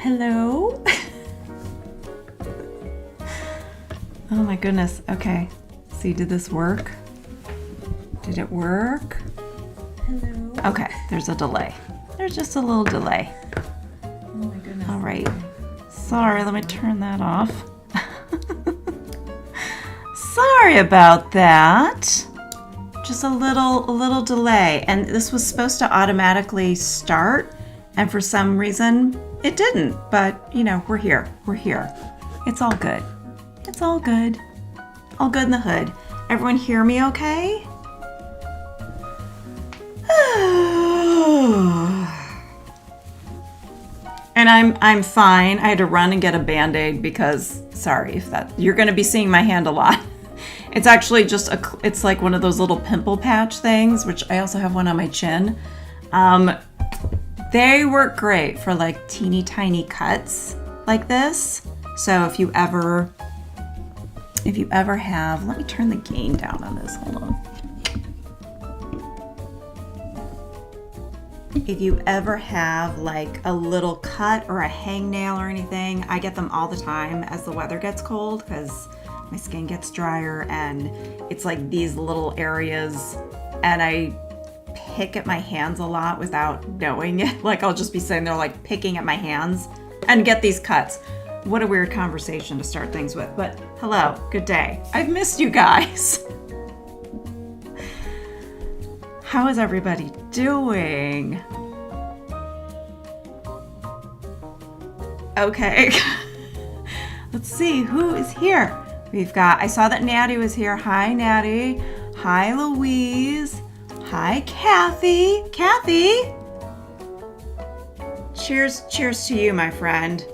Hello? Oh my goodness. Okay. See, did this work? Did it work? Hello? Okay, there's a delay. There's just a little delay. Oh my goodness. All right. Sorry, let me turn that off. Sorry about that. Just a little delay. And this was supposed to automatically start, and for some reason it didn't. But you know, we're here. We're here. It's all good. It's all good. All good in the hood. Everyone hear me okay? And I'm fine. I had to run and get a Band-Aid because, sorry if that, you're going to be seeing my hand a lot. It's actually just it's like one of those little pimple patch things, which I also have one on my chin. They work great for like teeny tiny cuts like this. So if you ever have, let me turn the gain down on this, hold on. If you ever have like a little cut or a hangnail or anything, I get them all the time as the weather gets cold because my skin gets drier, and it's like these little areas, and I pick at my hands a lot without knowing it. Like I'll just be sitting there like picking at my hands and get these cuts. What a weird conversation to start things with, but hello, good day. I've missed you guys. How is everybody doing? Okay, let's see who is here. We've got, I saw that Natty was here. Hi, Natty. Hi, Louise. Hi, Kathy. Kathy. Cheers to you, my friend.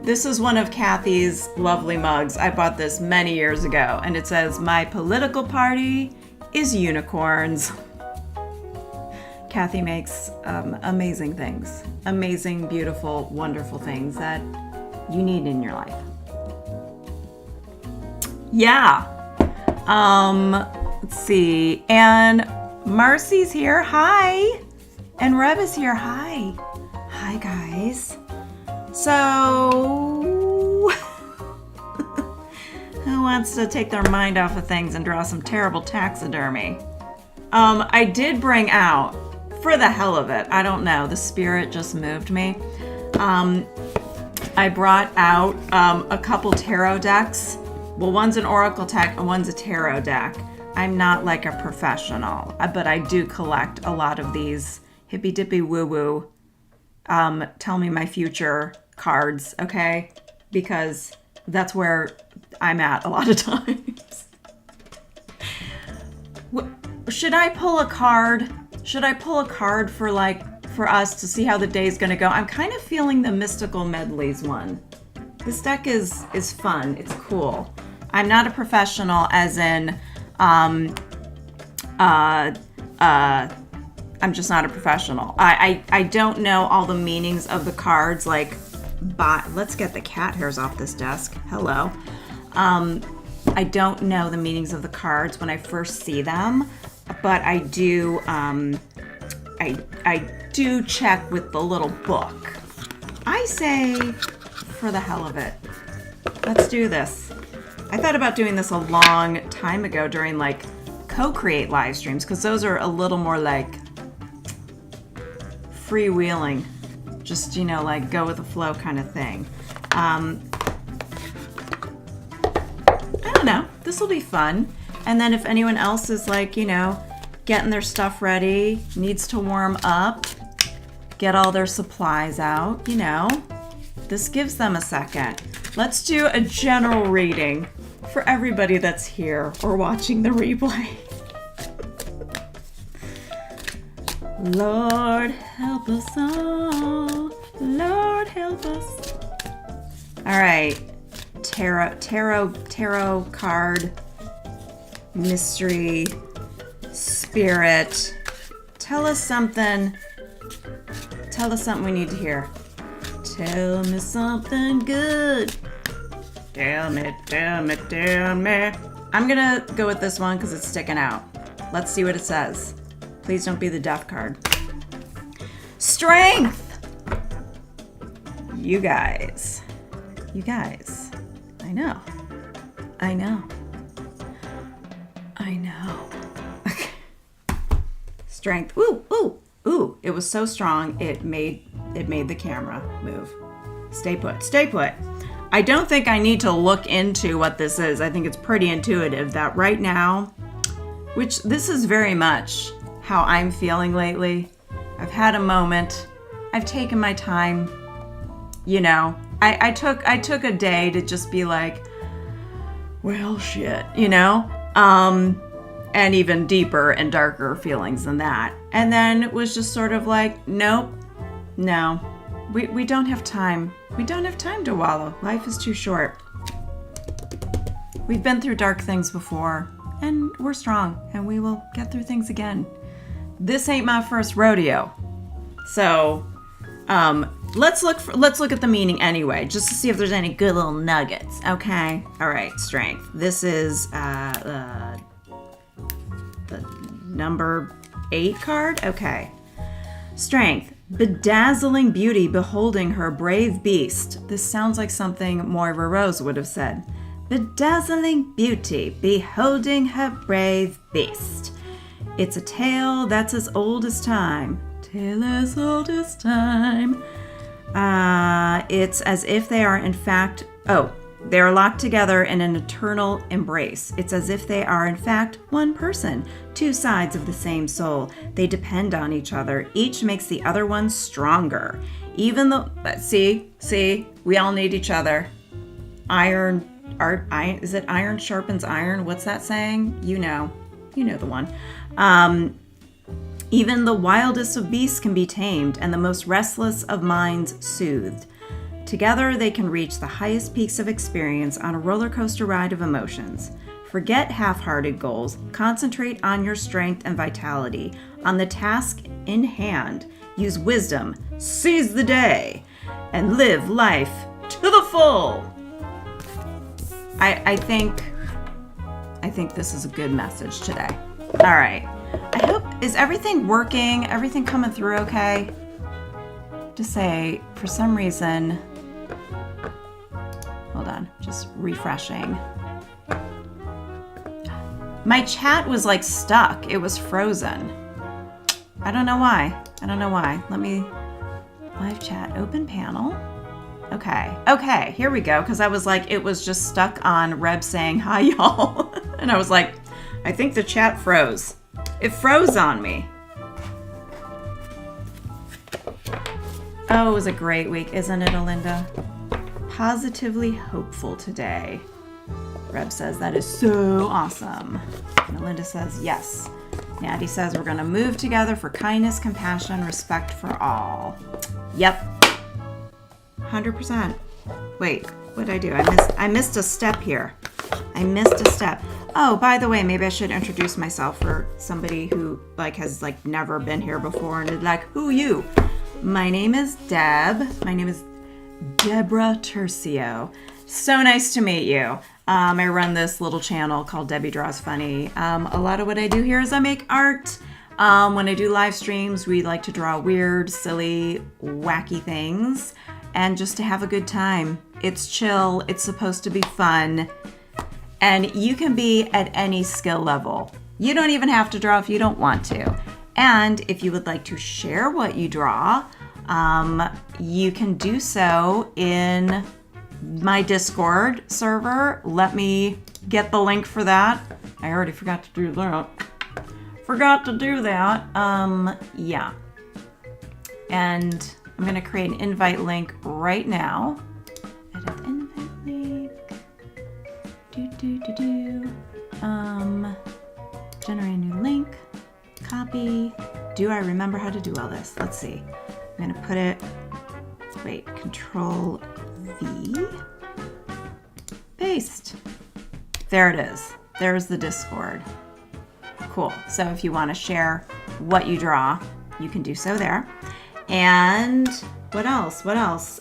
This is one of Kathy's lovely mugs. I bought this many years ago, and it says, "My political party is unicorns." Kathy makes amazing things. Amazing, beautiful, wonderful things that you need in your life. Yeah. Let's see. And Marcy's here. Hi. And Reb is here. Hi. Hi, guys. So, who wants to take their mind off of things and draw some terrible taxidermy? I did bring out, for the hell of it, I don't know, the spirit just moved me. I brought out a couple tarot decks. Well, one's an oracle deck and one's a tarot deck. I'm not like a professional, but I do collect a lot of these hippy dippy woo woo. Tell me my future cards, okay? Because that's where I'm at a lot of times. Should I pull a card? Should I pull a card for us to see how the day's gonna go? I'm kind of feeling the Mystical Medleys one. This deck is fun. It's cool. I'm not a professional, as in, I'm just not a professional. I don't know all the meanings of the cards, like, let's get the cat hairs off this desk. Hello. I don't know the meanings of the cards when I first see them, but I do, I do check with the little book. I say, for the hell of it, let's do this. I thought about doing this a long time ago during like co-create live streams, because those are a little more like freewheeling, just, you know, like go with the flow kind of thing. I don't know, this will be fun. And then if anyone else is like, you know, getting their stuff ready, needs to warm up, get all their supplies out, you know, this gives them a second. Let's do a general reading for everybody that's here or watching the replay. Lord, help us all. Lord, help us. All right. Tarot card, mystery, spirit. Tell us something we need to hear. Tell me something good. Tell me. I'm gonna go with this one because it's sticking out. Let's see what it says. Please don't be the death card. Strength! You guys, I know. Okay. Strength. Ooh. It was so strong. It made the camera move. Stay put. I don't think I need to look into what this is. I think it's pretty intuitive that right now, which this is very much how I'm feeling lately. I've had a moment. I've taken my time. You know, I took a day to just be like, well, shit, you know? And even deeper and darker feelings than that. And then it was just sort of like, nope, no, we don't have time. We don't have time to wallow. Life is too short. We've been through dark things before, and we're strong, and we will get through things again. This ain't my first rodeo. So, let's look at the meaning anyway, just to see if there's any good little nuggets. Okay. All right. Strength. This is the number 8 card. Okay. Strength. Bedazzling beauty beholding her brave beast. This sounds like something Moira Rose would have said. Bedazzling beauty beholding her brave beast. It's a tale that's as old as time. Tale as old as time. It's as if they are in fact, they are locked together in an eternal embrace. It's as if they are in fact one person, two sides of the same soul. They depend on each other. Each makes the other one stronger. Even though, see, we all need each other. Iron, is it iron sharpens iron? What's that saying? You know the one. Even the wildest of beasts can be tamed, and the most restless of minds soothed. Together, they can reach the highest peaks of experience on a roller coaster ride of emotions. Forget half-hearted goals. Concentrate on your strength and vitality. On the task in hand, use wisdom, seize the day, and live life to the full. I think this is a good message today. All right. I hope, is everything working? Everything coming through okay? To say, for some reason, hold on, just refreshing. My chat was like stuck. It was frozen. I don't know why. Let me, live chat, open panel. Okay, here we go. Because I was like, it was just stuck on Reb saying, hi, y'all. And I was like, I think the chat froze. It froze on me. Oh, it was a great week, isn't it, Alinda? Positively hopeful today. Reb says that is so awesome. And Alinda says yes. Natty says we're going to move together for kindness, compassion, respect for all. Yep. 100%. Wait, what did I do? I missed a step here. Oh, by the way, maybe I should introduce myself for somebody who has never been here before and is like, who you? My name is Deb. My name is Deborah Tercio. So nice to meet you. I run this little channel called Debbie Draws Funny. A lot of what I do here is I make art. When I do live streams, we like to draw weird, silly, wacky things and just to have a good time. It's chill. It's supposed to be fun. And you can be at any skill level. You don't even have to draw if you don't want to. And if you would like to share what you draw, you can do so in my Discord server. Let me get the link for that. I already forgot to do that. Yeah. And I'm going to create an invite link right now. Edit invite link. Generate a new link. Copy. Do I remember how to do all this? Let's see. I'm going to put it, Control V. Paste. There it is. There's the Discord. Cool. So if you want to share what you draw, you can do so there. And what else?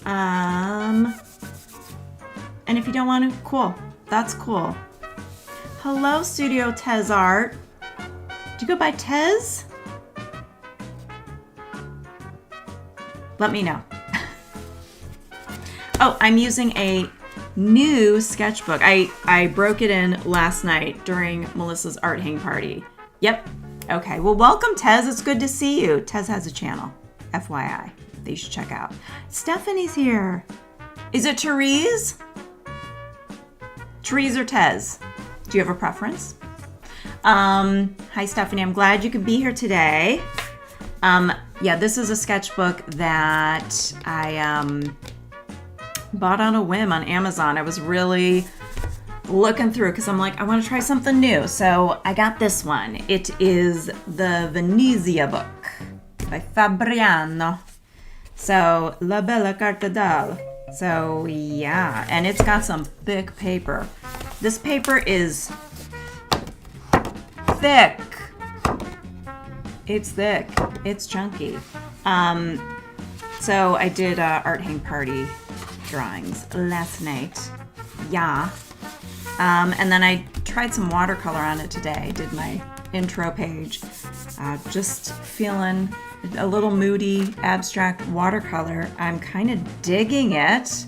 And if you don't want to, cool. That's cool. Hello, Studio Tez Art. Do you go by Tez? Let me know. Oh, I'm using a new sketchbook. I broke it in last night during Melissa's art hang party. Yep. Okay. Well, welcome, Tez. It's good to see you. Tez has a channel, FYI, that you should check out. Stephanie's here. Is it Therese? Therese or Tez? Do you have a preference? Hi, Stephanie. I'm glad you could be here today. Yeah, this is a sketchbook that I bought on a whim on Amazon. I was really looking through because I'm like, I want to try something new. So I got this one. It is the Venezia book by Fabriano. So, La Bella Carta d'Al. So, yeah, and it's got some thick paper. This paper is thick. It's thick. It's chunky. So I did art hang party drawings last night. Yeah. And then I tried some watercolor on it today. Did my intro page. Just feeling a little moody, abstract watercolor. I'm kind of digging it.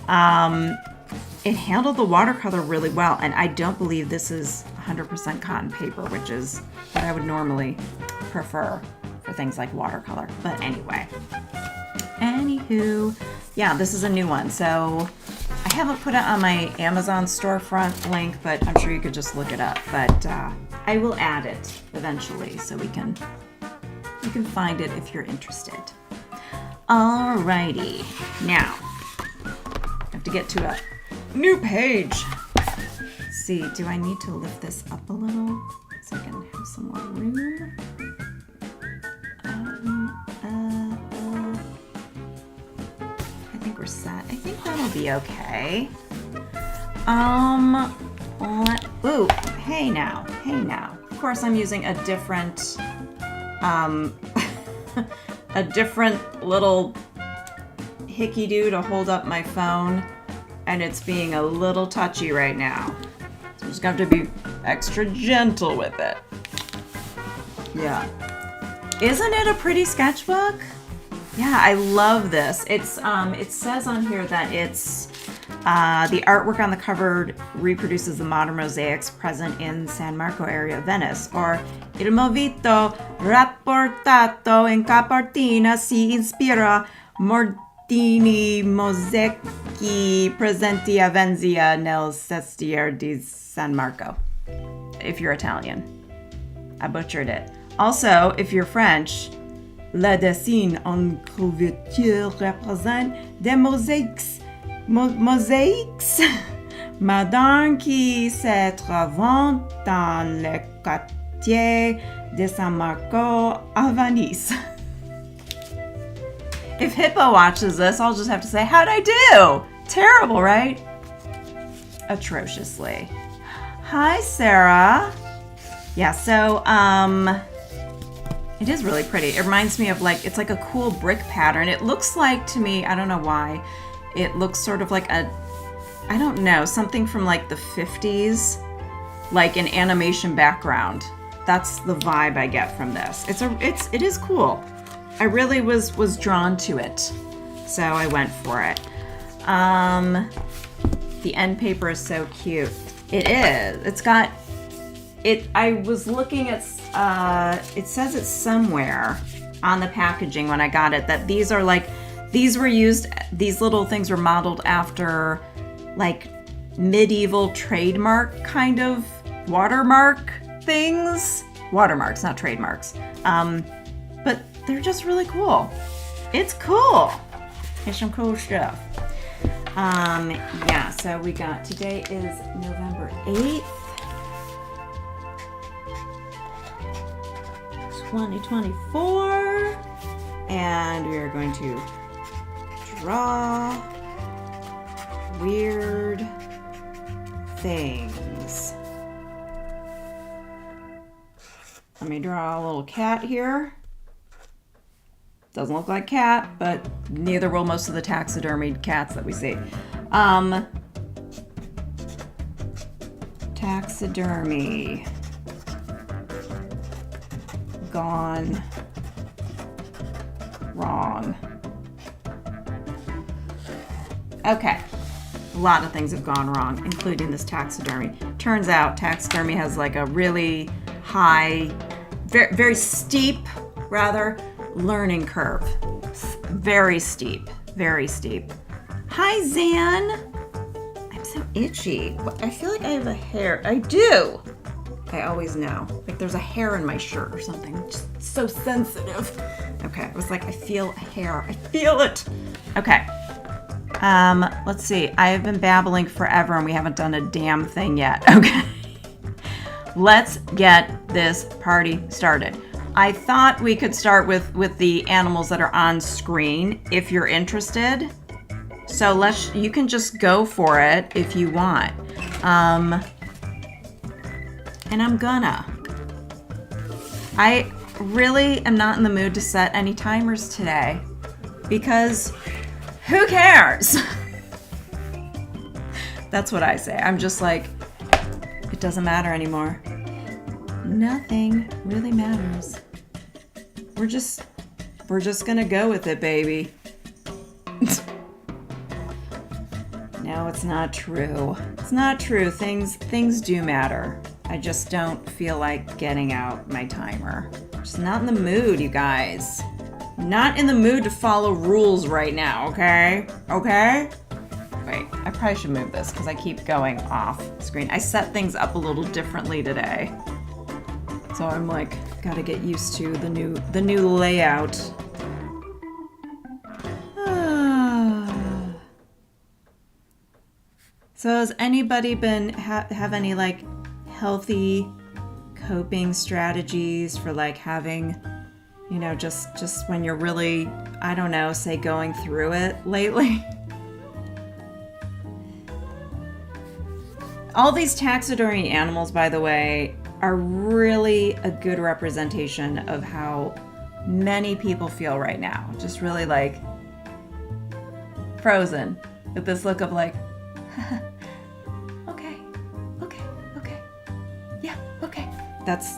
It handled the watercolor really well, and I don't believe this is 100% cotton paper, which is what I would normally prefer for things like watercolor. But anyway, anywho, yeah, this is a new one. So I haven't put it on my Amazon storefront link, but I'm sure you could just look it up. But I will add it eventually so you can find it if you're interested. Alrighty, now I have to get to a new page. Let's see, do I need to lift this up a little so I can have some more room? I think we're set. I think that'll be okay. Ooh, hey now. Of course, I'm using a different, a different little hickey-doo to hold up my phone, and it's being a little touchy right now. So I'm just going to have to be extra gentle with it. Yeah. Isn't it a pretty sketchbook? Yeah, I love this. It's it says on here that it's the artwork on the cover reproduces the modern mosaics present in San Marco area of Venice, or il movito rapportato in copertina si ispira Mordini mosaici presenti a Venezia nel sestiere di San Marco. If you're Italian. I butchered it. Also, if you're French, le dessin en couverture représente des mosaïques. Mosaïques modernes qui se trouvent dans le quartier de San Marco à Venise. If Hippo watches this, I'll just have to say, how'd I do? Terrible, right? Atrociously. Hi, Sarah. Yeah, so, it is really pretty. It reminds me of it's like a cool brick pattern. It looks like, to me, I don't know why, it looks sort of like I don't know, something from like the 50s, like an animation background. That's the vibe I get from this. It is cool. I really was drawn to it, so I went for it. The end paper is so cute. It is. It's got it. I was looking at. It says it's somewhere on the packaging when I got it that these were used. These little things were modeled after like medieval trademark kind of watermark things. Watermarks, not trademarks. But they're just really cool. It's cool. It's some cool stuff. Yeah, so we got, today is November 8th, 2024. And we are going to draw weird things. Let me draw a little cat here. Doesn't look like cat, but neither will most of the taxidermied cats that we see. Taxidermy gone wrong. Okay. A lot of things have gone wrong, including this taxidermy. Turns out taxidermy has like a really high, very steep, rather, learning curve. Very steep, very steep. Hi, Zan. I'm so itchy. I feel like I have a hair. I do. I always know. Like there's a hair in my shirt or something. I'm just so sensitive. Okay, I was like, I feel a hair. I feel it. Okay. Let's see. I have been babbling forever and we haven't done a damn thing yet. Okay. Let's get this party started. I thought we could start with the animals that are on screen if you're interested. So you can just go for it if you want. And I'm gonna. I really am not in the mood to set any timers today because who cares? That's what I say. I'm just like, it doesn't matter anymore. Nothing really matters. We're just gonna go with it, baby. No, it's not true. It's not true. Things do matter. I just don't feel like getting out my timer. Just not in the mood, you guys. Not in the mood to follow rules right now, okay? Okay? Wait, I probably should move this because I keep going off screen. I set things up a little differently today. So I'm like, gotta get used to the new layout. So has anybody been have any like healthy coping strategies for like having, you know, just when you're really, I don't know, say going through it lately? All these taxidermy animals, by the way, are really a good representation of how many people feel right now. Just really like frozen with this look of like, okay. Yeah, okay. That's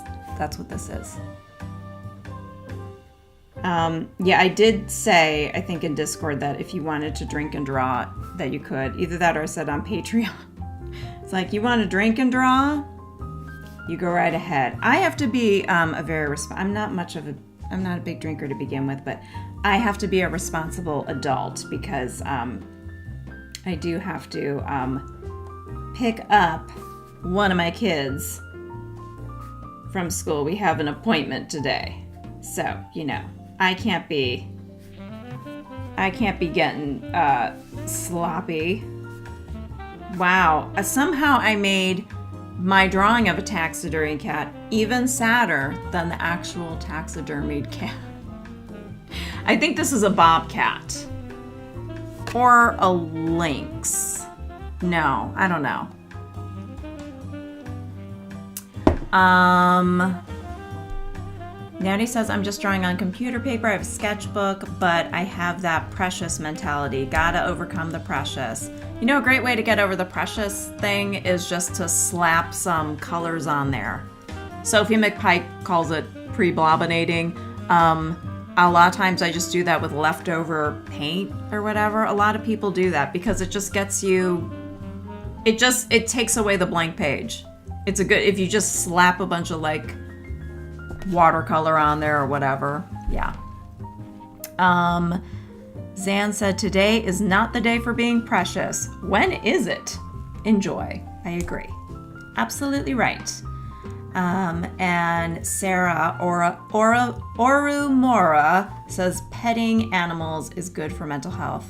what this is. Yeah, I did say, I think in Discord, that if you wanted to drink and draw, that you could. Either that or I said on Patreon. It's like, you want to drink and draw? You go right ahead. I have to be I'm not a big drinker to begin with, but I have to be a responsible adult because I do have to pick up one of my kids from school. We have an appointment today. So, you know, I can't be getting sloppy. Wow. Somehow I made my drawing of a taxidermy cat even sadder than the actual taxidermied cat. I think this is a bobcat. Or a lynx. No, I don't know. Natty says, I'm just drawing on computer paper. I have a sketchbook, but I have that precious mentality. Gotta overcome the precious. You know, a great way to get over the precious thing is just to slap some colors on there. Sophie McPike calls it pre-blobinating. A lot of times I just do that with leftover paint or whatever. A lot of people do that because it just gets you, it takes away the blank page. It's if you just slap a bunch of like watercolor on there or whatever. Yeah. Zan said, today is not the day for being precious. When is it? Enjoy. I agree. Absolutely right. And Sarah Orumora says, petting animals is good for mental health.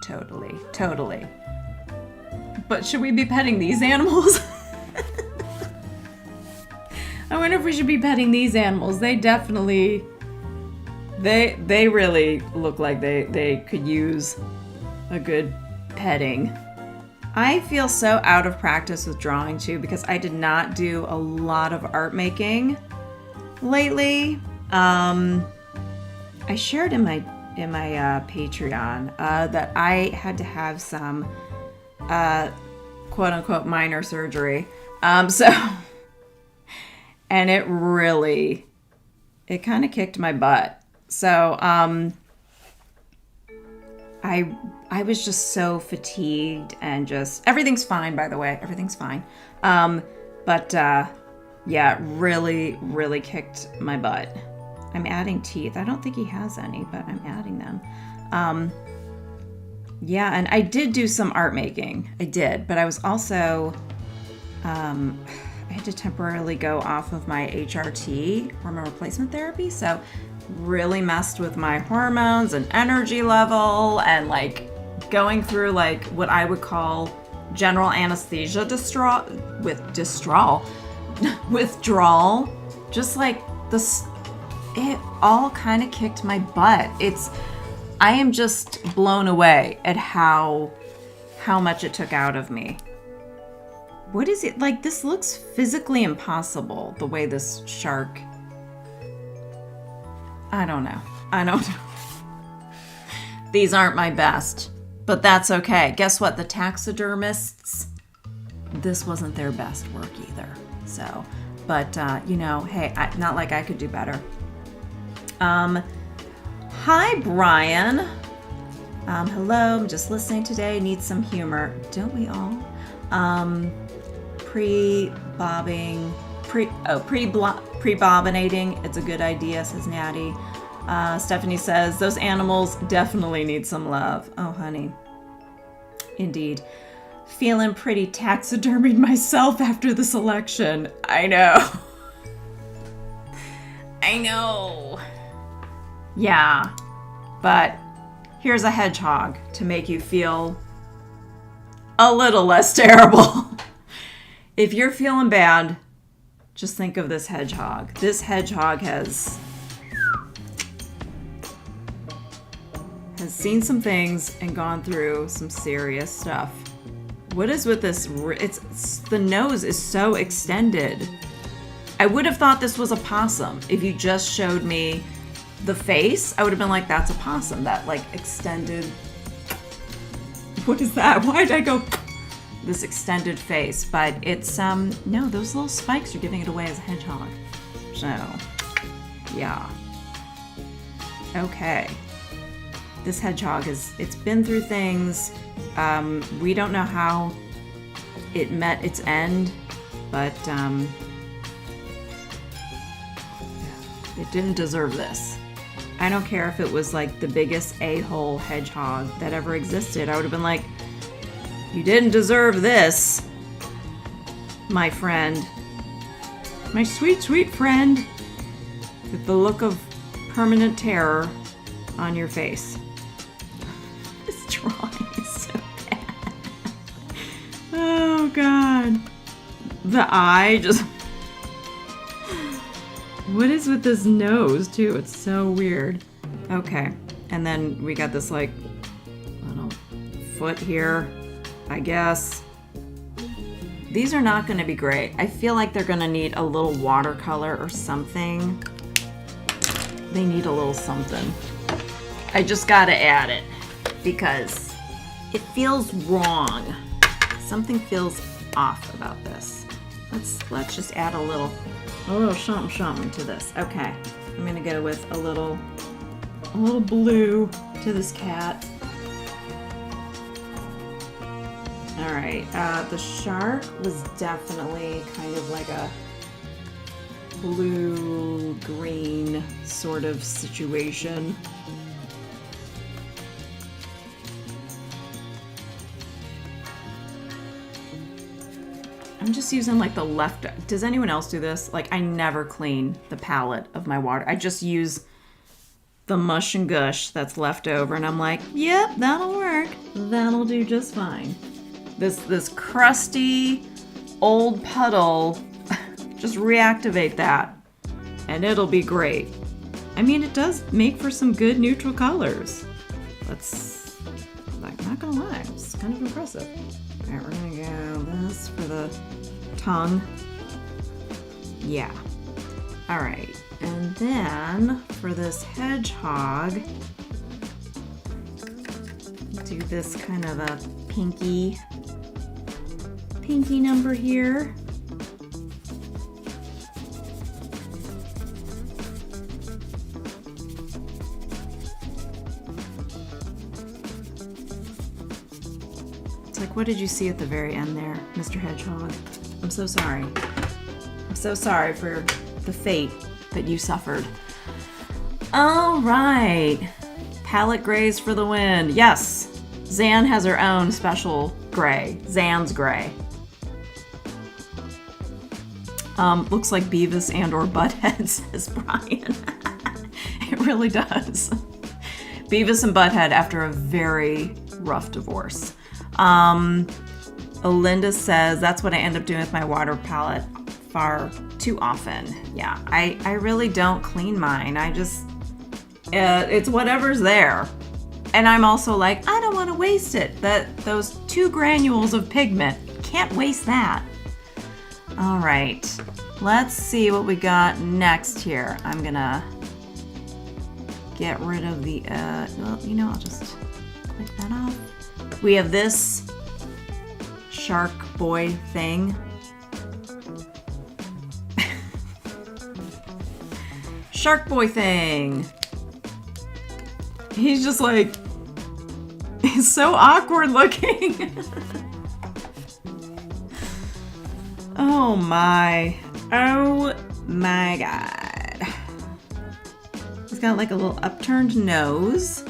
Totally. But should we be petting these animals? I wonder if we should be petting these animals. They definitely, they really look like they could use a good petting. I feel so out of practice with drawing too because I did not do a lot of art making lately. I shared in my Patreon that I had to have some quote unquote minor surgery. And it kind of kicked my butt. So I was just so fatigued and just everything's fine, by the way. Everything's fine. But yeah, really kicked my butt. I'm adding teeth. I don't think he has any, but I'm adding them. Yeah, and I did do some art making. I did, but I was also I had to temporarily go off of my HRT, hormone replacement therapy, so really messed with my hormones and energy level, and like going through like what I would call general anesthesia withdrawal. Just like this, it all kind of kicked my butt. I am just blown away at how much it took out of me. What is it like? This looks physically impossible, the way this shark. I don't know. These aren't my best, but that's okay. Guess what? The taxidermists, this wasn't their best work either. So, but you know, hey, not like I could do better. Hi, Brian. Hello, I'm just listening today. Need some humor. Don't we all? Pre-bobbinating. It's a good idea, says Natty. Stephanie says, those animals definitely need some love. Oh, honey. Indeed. Feeling pretty taxidermied myself after the selection. I know. I know. Yeah. But here's a hedgehog to make you feel a little less terrible. If you're feeling bad, just think of this hedgehog. This hedgehog has seen some things and gone through some serious stuff. What is with this? The nose is so extended. I would have thought this was a possum. If you just showed me the face, I would have been like, that's a possum. That like extended. What is that? Why did I go? This extended face, but it's no, those little spikes are giving it away as a hedgehog. So yeah. Okay. This hedgehog it's been through things. We don't know how it met its end, but it didn't deserve this. I don't care if it was like the biggest a-hole hedgehog that ever existed. I would have been like, you didn't deserve this, my friend. My sweet, sweet friend. With the look of permanent terror on your face. This drawing is so bad. Oh, God. The eye just... What is with this nose, too? It's so weird. Okay. And then we got this, like, little foot here, I guess. These are not going to be great. I feel like they're going to need a little watercolor or something. They need a little something. I just got to add it because it feels wrong. Something feels off about this. Let's just add a little something to this. Okay, I'm gonna go with a little blue to this cat. All right, the shark was definitely kind of like a blue-green sort of situation. I'm just using like the left. Does anyone else do this? Like I never clean the palette of my water. I just use the mush and gush that's left over and I'm like, yep, that'll work. That'll do just fine. This crusty old puddle, just reactivate that and it'll be great. I mean, it does make for some good neutral colors. I'm not gonna lie, it's kind of impressive. All right, we're gonna go this for the tongue. Yeah. All right, and then for this hedgehog, do this kind of a pinky number here. Like, what did you see at the very end there, Mr. Hedgehog? I'm so sorry. I'm so sorry for the fate that you suffered. All right. Palette grays for the win. Yes. Zan has her own special gray. Zan's gray. Looks like Beavis and or Butthead, says Brian. It really does. Beavis and Butthead after a very rough divorce. Alinda says, that's what I end up doing with my water palette far too often. Yeah, I really don't clean mine. I just, it's whatever's there. And I'm also like, I don't want to waste it. Those 2 granules of pigment, can't waste that. All right, let's see what we got next here. I'm gonna get rid of the, well, you know, I'll just click that off. We have this shark boy thing. Shark boy thing. He's just like, he's so awkward looking. Oh my God. He's got like a little upturned nose,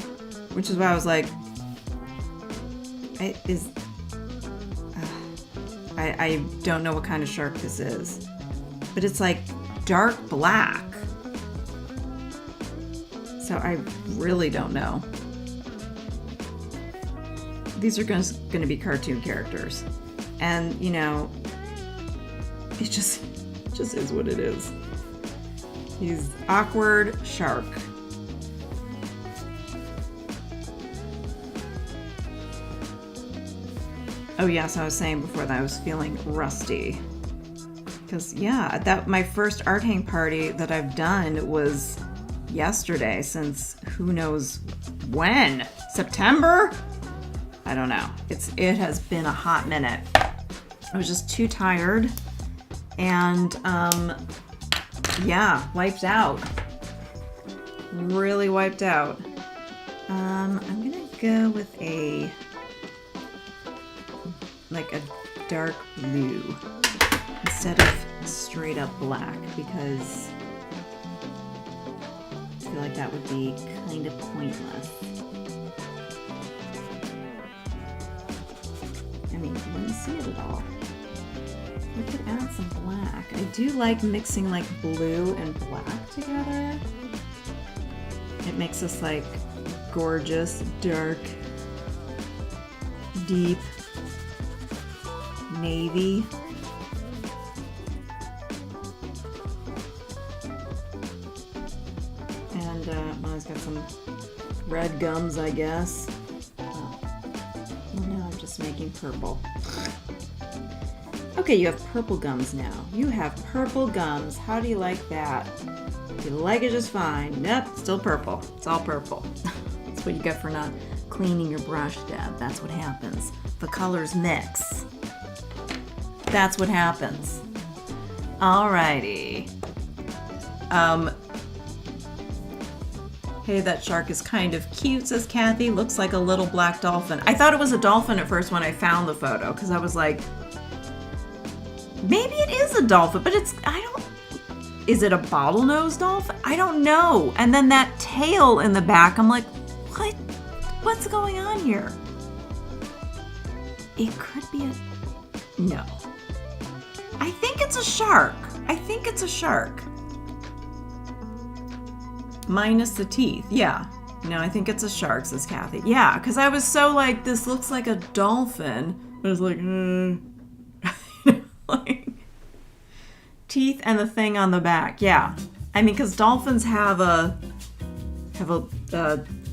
which is why I was like, I don't know what kind of shark this is, but it's like dark black. So I really don't know. These are going to be cartoon characters. And, you know, it just is what it is. He's awkward shark. Oh yes, I was saying before that I was feeling rusty. Because yeah, my first art hang party that I've done was yesterday, since who knows when? September? I don't know. It has been a hot minute. I was just too tired and yeah, wiped out. Really wiped out. I'm gonna go with a dark blue instead of straight up black, because I feel like that would be kind of pointless. I mean, you wouldn't see it at all. We could add some black. I do like mixing like blue and black together. It makes this like gorgeous, dark, deep navy. And well, it's got some red gums, I guess. Oh, no, I'm just making purple. Okay, you have purple gums now. You have purple gums. How do you like that? You like it just fine. Nope, still purple. It's all purple. That's what you get for not cleaning your brush, Deb. That's what happens. The colors mix. That's what happens. Alrighty. Hey, that shark is kind of cute, says Kathy. Looks like a little black dolphin. I thought it was a dolphin at first when I found the photo, because I was like, maybe it is a dolphin, but is it a bottlenose dolphin? I don't know. And then that tail in the back, I'm like, what's going on here? It could be no. I think it's a shark. Minus the teeth, yeah. No, I think it's a shark, says Kathy. Yeah, because I was so like, this looks like a dolphin. I was like, like, teeth and the thing on the back, yeah. I mean, because dolphins have a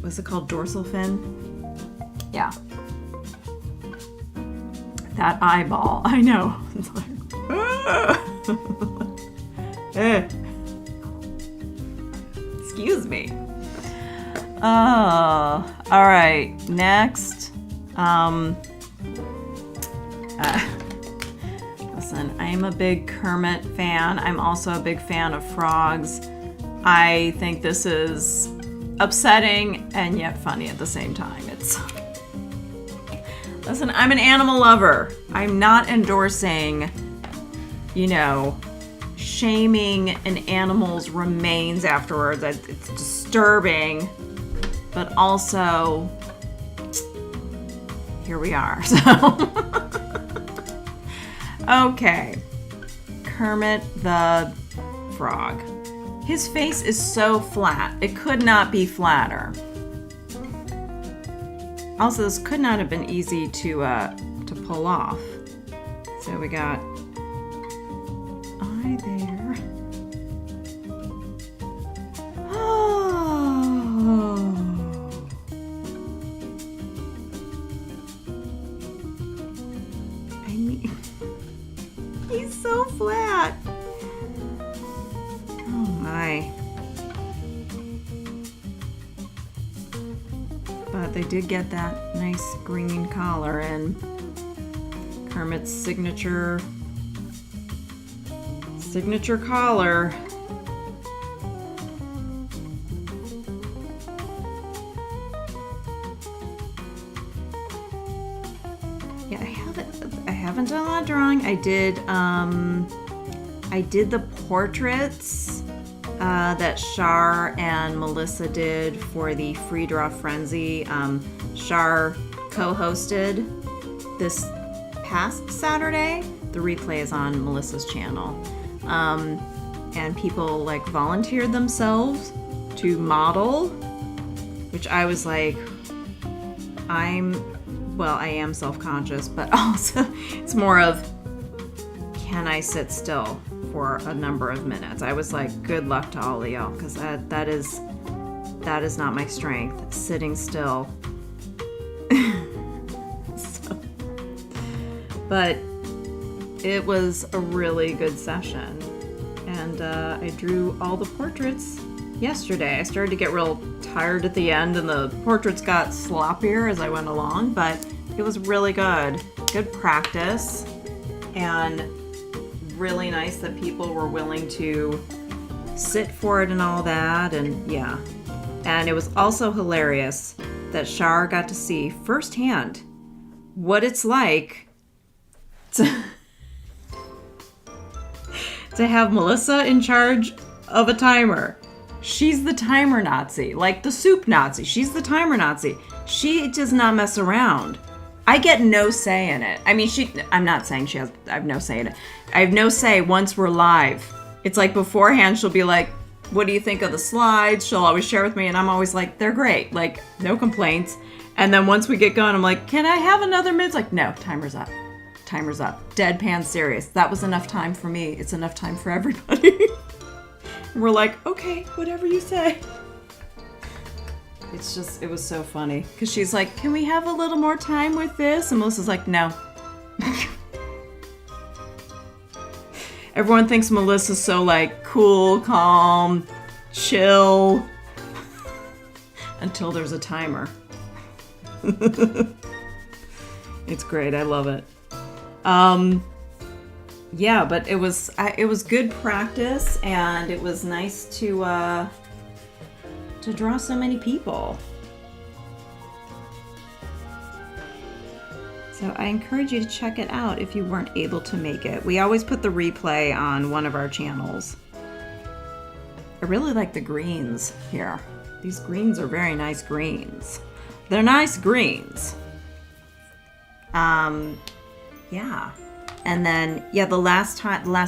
what's it called, dorsal fin? Yeah. That eyeball, I know. It's like, excuse me. All right, next. Listen, I'm a big Kermit fan. I'm also a big fan of frogs. I think this is upsetting and yet funny at the same time. Listen, I'm an animal lover. I'm not endorsing, shaming an animal's remains afterwards. It's disturbing, but also, here we are. So, okay. Kermit the Frog. His face is so flat. It could not be flatter. Also, this could not have been easy to pull off. So we got eye there. Oh. I mean, he's so flat. Oh my. But they did get that nice green collar and Kermit's signature collar. Yeah, I haven't done a lot of drawing. I did the portraits that Shar and Melissa did for the Free Draw Frenzy. Shar co-hosted this past Saturday. The replay is on Melissa's channel. And people volunteered themselves to model, which I was like, I am self-conscious, but also it's more of, can I sit still for a number of minutes? I was like, good luck to all of y'all, because that is not my strength, sitting still. But it was a really good session, and I drew all the portraits yesterday. I started to get real tired at the end, and the portraits got sloppier as I went along, but it was really good practice, and really nice that people were willing to sit for it and all that. And yeah, and it was also hilarious that Shar got to see firsthand what it's like to have Melissa in charge of a timer. She's the timer Nazi, like the soup Nazi. She's the timer Nazi. She does not mess around. I get no say in it. I mean, I'm not saying I have no say in it. I have no say once we're live. It's like beforehand, she'll be like, what do you think of the slides? She'll always share with me, and I'm always like, they're great. Like, no complaints. And then once we get going, I'm like, can I have another minute? It's like, no, timer's up. Timer's up. Deadpan serious. That was enough time for me. It's enough time for everybody. And we're like, okay, whatever you say. It was so funny. Because she's like, can we have a little more time with this? And Melissa's like, no. Everyone thinks Melissa's so cool, calm, chill. Until there's a timer. It's great. I love it. Yeah, but it was good practice, and it was nice to draw so many people. So I encourage you to check it out if you weren't able to make it. We always put the replay on one of our channels. I really like the greens here. These greens are very nice greens. They're nice greens. Yeah. And then, the last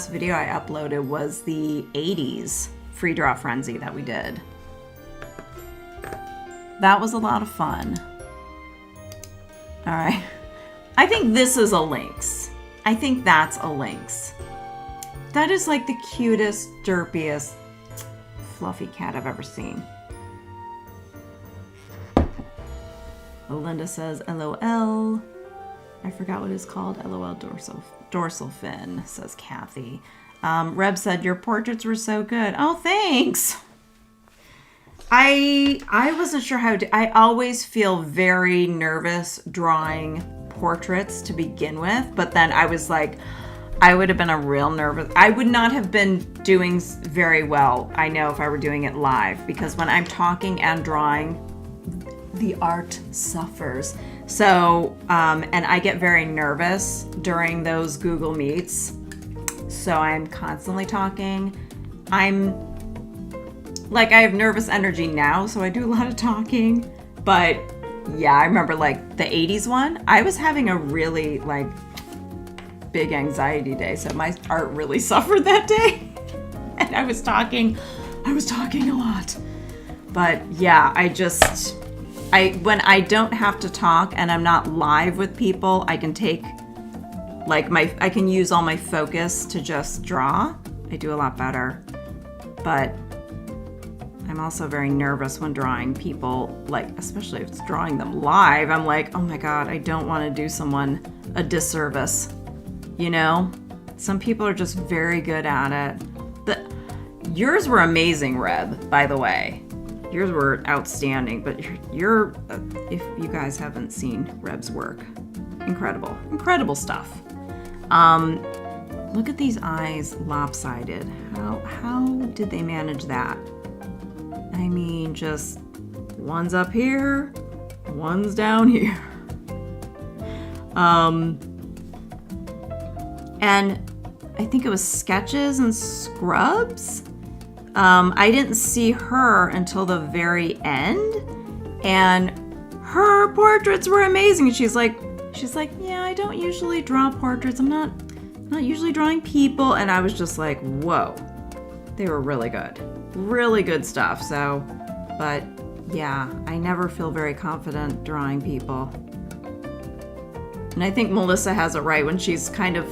video I uploaded was the 80s Free Draw Frenzy that we did. That was a lot of fun. All right. I think this is a lynx. I think that's a lynx. That is the cutest, derpiest, fluffy cat I've ever seen. Linda says, LOL. I forgot what it's called. LOL dorsal fin, says Kathy. Reb said, your portraits were so good. Oh, thanks. I wasn't sure how to. I always feel very nervous drawing portraits to begin with, but then I was like, I would have been a real nervous. I would not have been doing very well, I know, if I were doing it live, because when I'm talking and drawing, the art suffers. So, and I get very nervous during those Google Meets. So I'm constantly talking. I have nervous energy now, so I do a lot of talking. But yeah, I remember like the 80s one, I was having a really like big anxiety day. So my art really suffered that day. And I was talking a lot. But yeah, when I don't have to talk and I'm not live with people, I can take I can use all my focus to just draw. I do a lot better. But I'm also very nervous when drawing people, like especially if it's drawing them live. I'm like, oh my God, I don't want to do someone a disservice. You know? Some people are just very good at it. Yours were amazing, Reb, by the way. Yours were outstanding, but you're if you guys haven't seen Reb's work, incredible stuff. Look at these eyes lopsided. How did they manage that? I mean, just one's up here, one's down here. And I think it was Sketches and Scrubs. I didn't see her until the very end, and her portraits were amazing. She's like, yeah, I don't usually draw portraits. I'm not usually drawing people. And I was just like, whoa, they were really good stuff. So, but yeah, I never feel very confident drawing people. And I think Melissa has it right when she's kind of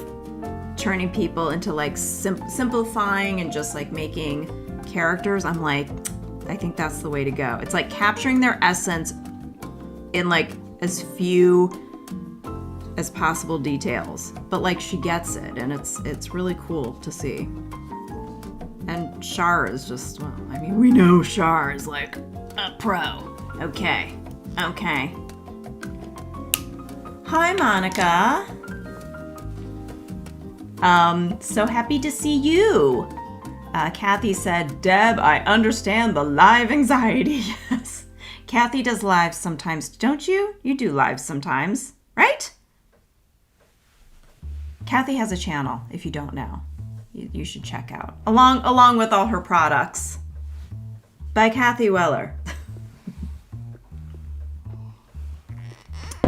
turning people into like simplifying and just like making characters. I'm like, I think that's the way to go. It's like capturing their essence in like as few as possible details, but like she gets it, and it's really cool to see. And Shar is just, well, I mean, we know Shar is like a pro. Okay. Hi, Monica. So happy to see you. Kathy said, Deb, I understand the live anxiety. Yes. Kathy does lives sometimes, don't you? You do lives sometimes, right? Kathy has a channel, if you don't know. You should check out. Along with all her products. By Kathy Weller.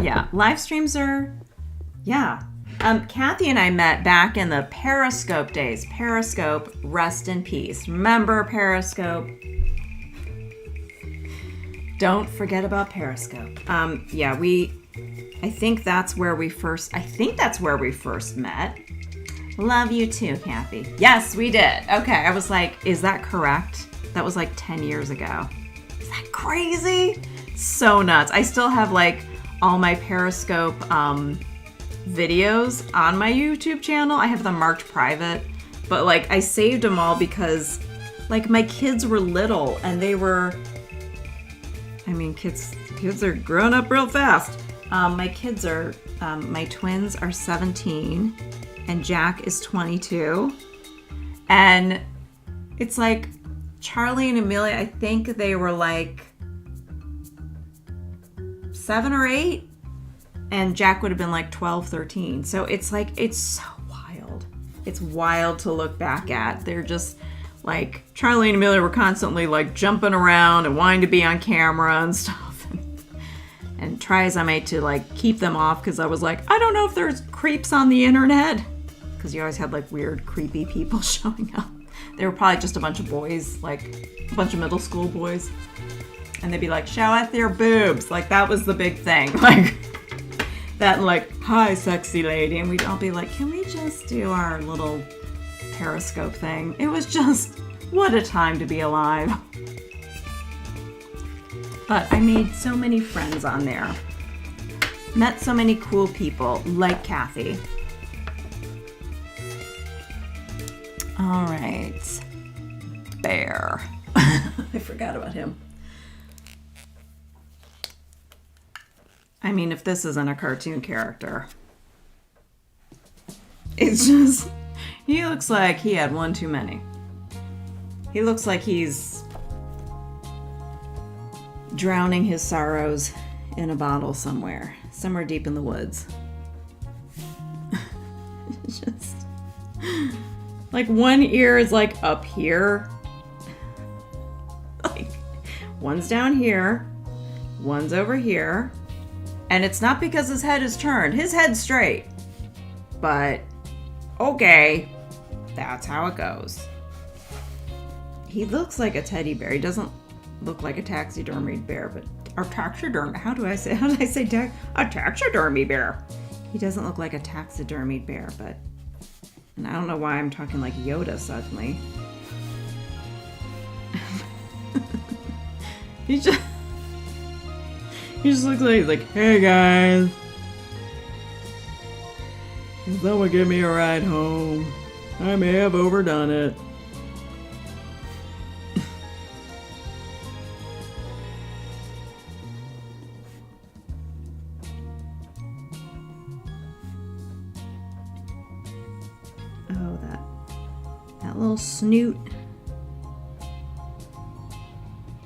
Yeah, live streams are, yeah. Kathy and I met back in the Periscope days. Periscope, rest in peace. Remember Periscope? Don't forget about Periscope. Yeah, I think that's where we first met. Love you too, Kathy. Yes, we did. Okay, I was like, is that correct? That was like 10 years ago. Is that crazy? So nuts. I still have like all my Periscope videos on my YouTube channel. I have them marked private, but like I saved them all because like my kids were little and they were, I mean, kids are growing up real fast. My kids are, my twins are 17 and Jack is 22. And it's like Charlie and Amelia, I think they were like 7 or 8. And Jack would have been like 12, 13. So it's like, it's so wild. It's wild to look back at. They're just like, Charlie and Amelia were constantly like jumping around and wanting to be on camera and stuff. And try as I may to like keep them off because I was like, I don't know if there's creeps on the internet. Because you always had like weird, creepy people showing up. They were probably just a bunch of boys, like a bunch of middle school boys. And they'd be like, show us their boobs. Like that was the big thing. Like that and like, hi, sexy lady. And we'd all be like, can we just do our little Periscope thing? It was just, what a time to be alive. But I made so many friends on there. Met so many cool people like Kathy. All right. Bear. I forgot about him. I mean, if this isn't a cartoon character. It's just, he looks like he had one too many. He looks like he's drowning his sorrows in a bottle somewhere. somewhere deep in the woods. Just like one ear is like up here. Like one's down here, one's over here. And it's not because his head is turned. His head's straight. But okay, that's how it goes. He looks like a teddy bear. He doesn't look like a taxidermied bear, but a taxidermy. How do I say a taxidermy bear? He doesn't look like a taxidermied bear, but, and I don't know why I'm talking like Yoda suddenly. He just looks like he's like, hey guys, can someone give me a ride home? I may have overdone it. Oh, that little snoot.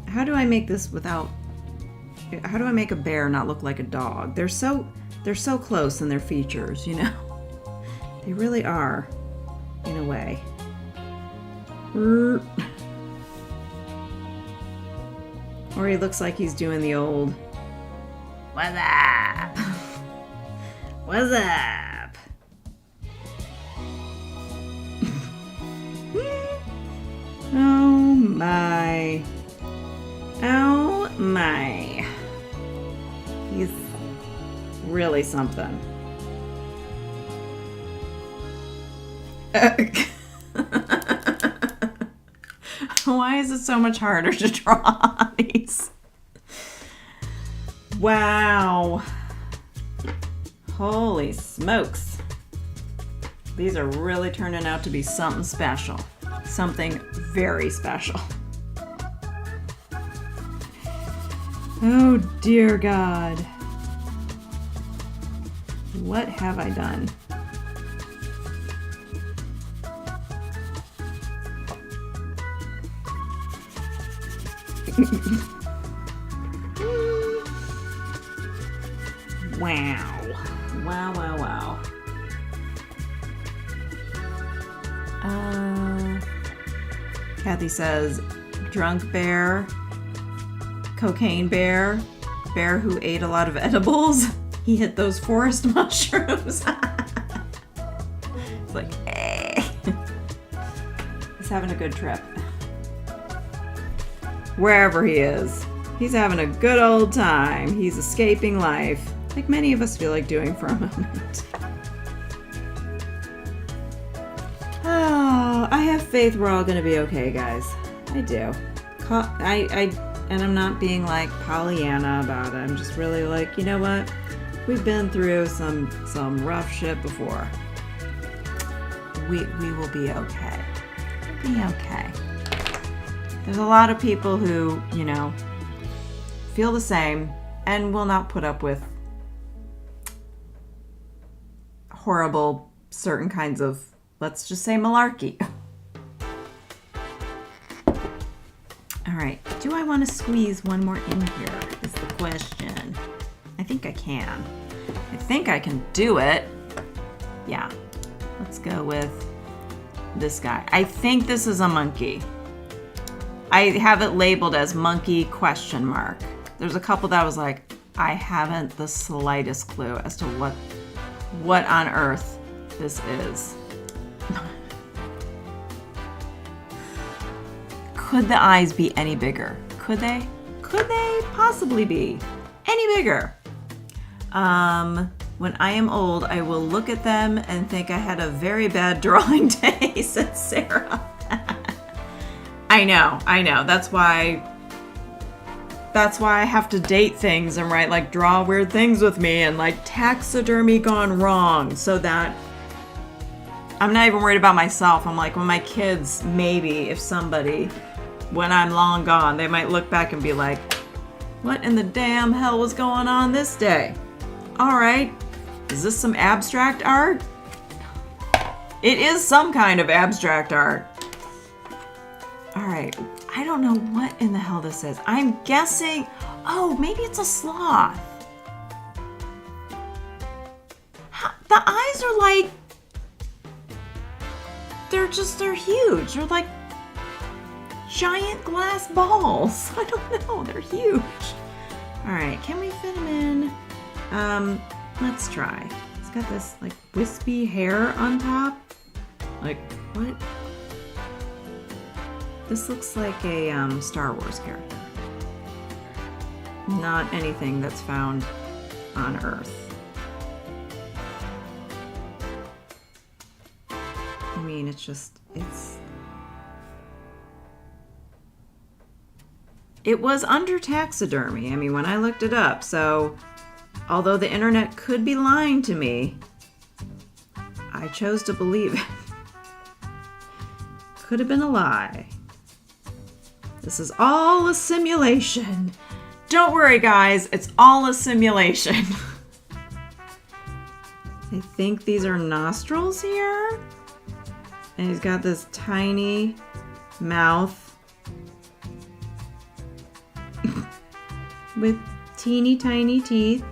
How do I make this without... How do I make a bear not look like a dog? They're so close in their features, you know? They really are, in a way. Or he looks like he's doing the old, what's up? What's up? Oh my. Oh my. He's really something. Why is it so much harder to draw these? Wow. Holy smokes. These are really turning out to be something special. Something very special. Oh dear God. What have I done? Wow. Wow, wow, wow. Kathy says, drunk bear, cocaine bear, bear who ate a lot of edibles. He hit those forest mushrooms. It's like, hey. He's having a good trip. Wherever he is. He's having a good old time. He's escaping life, like many of us feel like doing for a moment. Oh, I have faith we're all going to be okay, guys. I do. And I'm not being like Pollyanna about it. I'm just really like, you know what? We've been through some rough shit before. We will be okay. We'll be okay. There's a lot of people who, you know, feel the same and will not put up with horrible certain kinds of, let's just say, malarkey. All right, do I want to squeeze one more in here is the question. I think I can. I think I can do it. Yeah, let's go with this guy. I think this is a monkey. I have it labeled as monkey question mark. There's a couple that was like, I haven't the slightest clue as to what on earth this is. Could the eyes be any bigger? Could they? Could they possibly be any bigger? When I am old, I will look at them and think I had a very bad drawing day, said Sarah. I know. That's why I have to date things and write like draw weird things with me and like taxidermy gone wrong, so that I'm not even worried about myself. I'm like, when my kids, maybe if somebody, when I'm long gone, they might look back and be like, what in the damn hell was going on this day? All right, is this some abstract art? It is some kind of abstract art. All right, I don't know what in the hell this is. I'm guessing, oh, maybe it's a sloth. The eyes are like, they're huge. They're like giant glass balls. I don't know, they're huge. All right, can we fit them in? Let's try. It's got this like wispy hair on top. Like, what? This looks like a Star Wars character. Not anything that's found on Earth. I mean, it was under taxidermy. I mean, when I looked it up, so although the internet could be lying to me, I chose to believe it. Could have been a lie. This is all a simulation. Don't worry, guys, it's all a simulation. I think these are nostrils here. And he's got this tiny mouth with teeny tiny teeth.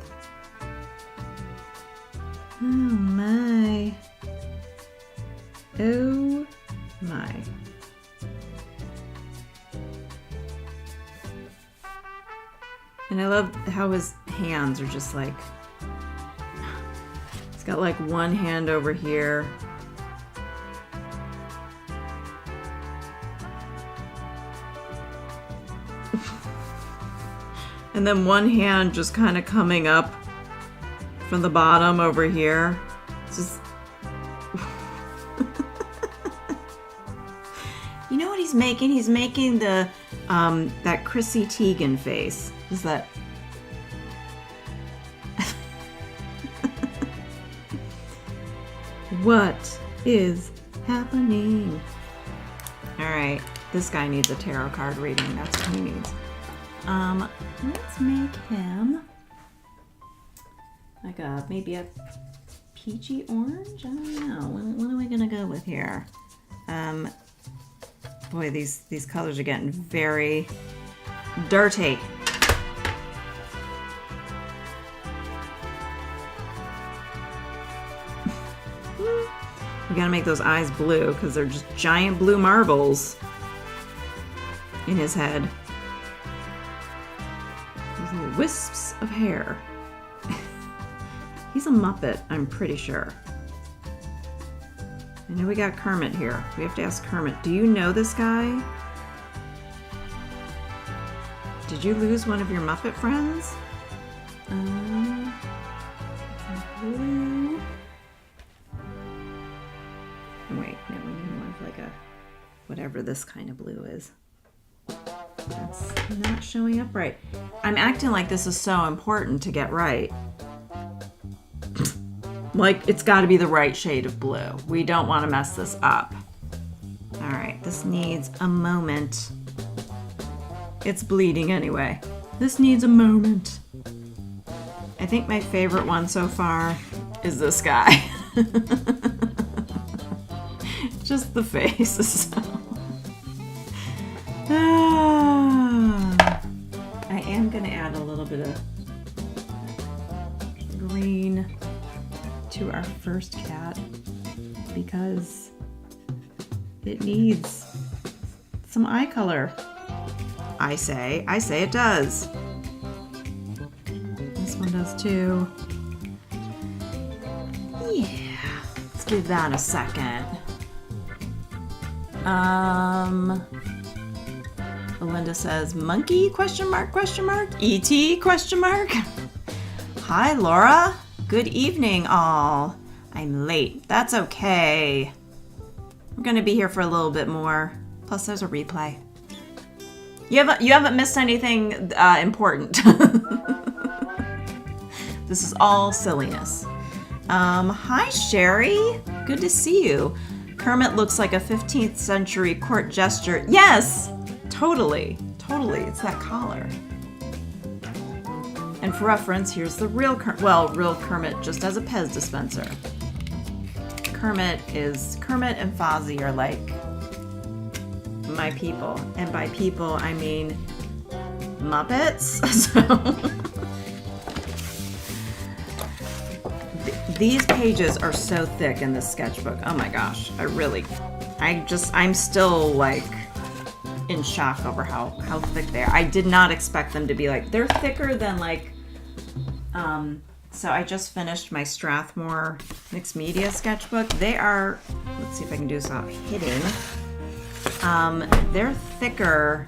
Oh my. Oh my. And I love how his hands are just like, he's got like one hand over here. And then one hand just kind of coming up from the bottom over here. It's just... You know what he's making? He's making the that Chrissy Teigen face. Is that... What is happening? All right, this guy needs a tarot card reading. That's what he needs. Let's make him like maybe a peachy orange. I don't know. What are we gonna go with here? Boy, these colors are getting very dirty. We gotta make those eyes blue because they're just giant blue marbles in his head. Those little wisps of hair. He's a Muppet, I'm pretty sure. I know we got Kermit here. We have to ask Kermit, do you know this guy? Did you lose one of your Muppet friends? Blue. Wait, no, we need more of like a, whatever this kind of blue is. That's not showing up right. I'm acting like this is so important to get right. Like, it's got to be the right shade of blue. We don't want to mess this up. All right, this needs a moment. It's bleeding anyway. This needs a moment. I think my favorite one so far is this guy. Just the face. I am going to add a little bit of green to our first cat because it needs some eye color. I say it does. This one does too. Yeah, let's give that a second. Belinda says, monkey, question mark, E.T., question mark. Hi, Laura. Good evening, all. I'm late. That's okay. I'm going to be here for a little bit more. Plus, there's a replay. You haven't missed anything important. This is all silliness. Hi, Sherry. Good to see you. Kermit looks like a 15th century court jester. Yes, totally. It's that collar. And for reference, here's the real Kermit just as a Pez dispenser. Kermit and Fozzie are like my people. And by people, I mean Muppets. So These pages are so thick in this sketchbook. Oh my gosh, I'm still like in shock over how thick they are. I did not expect them to be like, they're thicker than like, so I just finished my Strathmore mixed media sketchbook. They are, let's see if I can do this without hitting. They're thicker.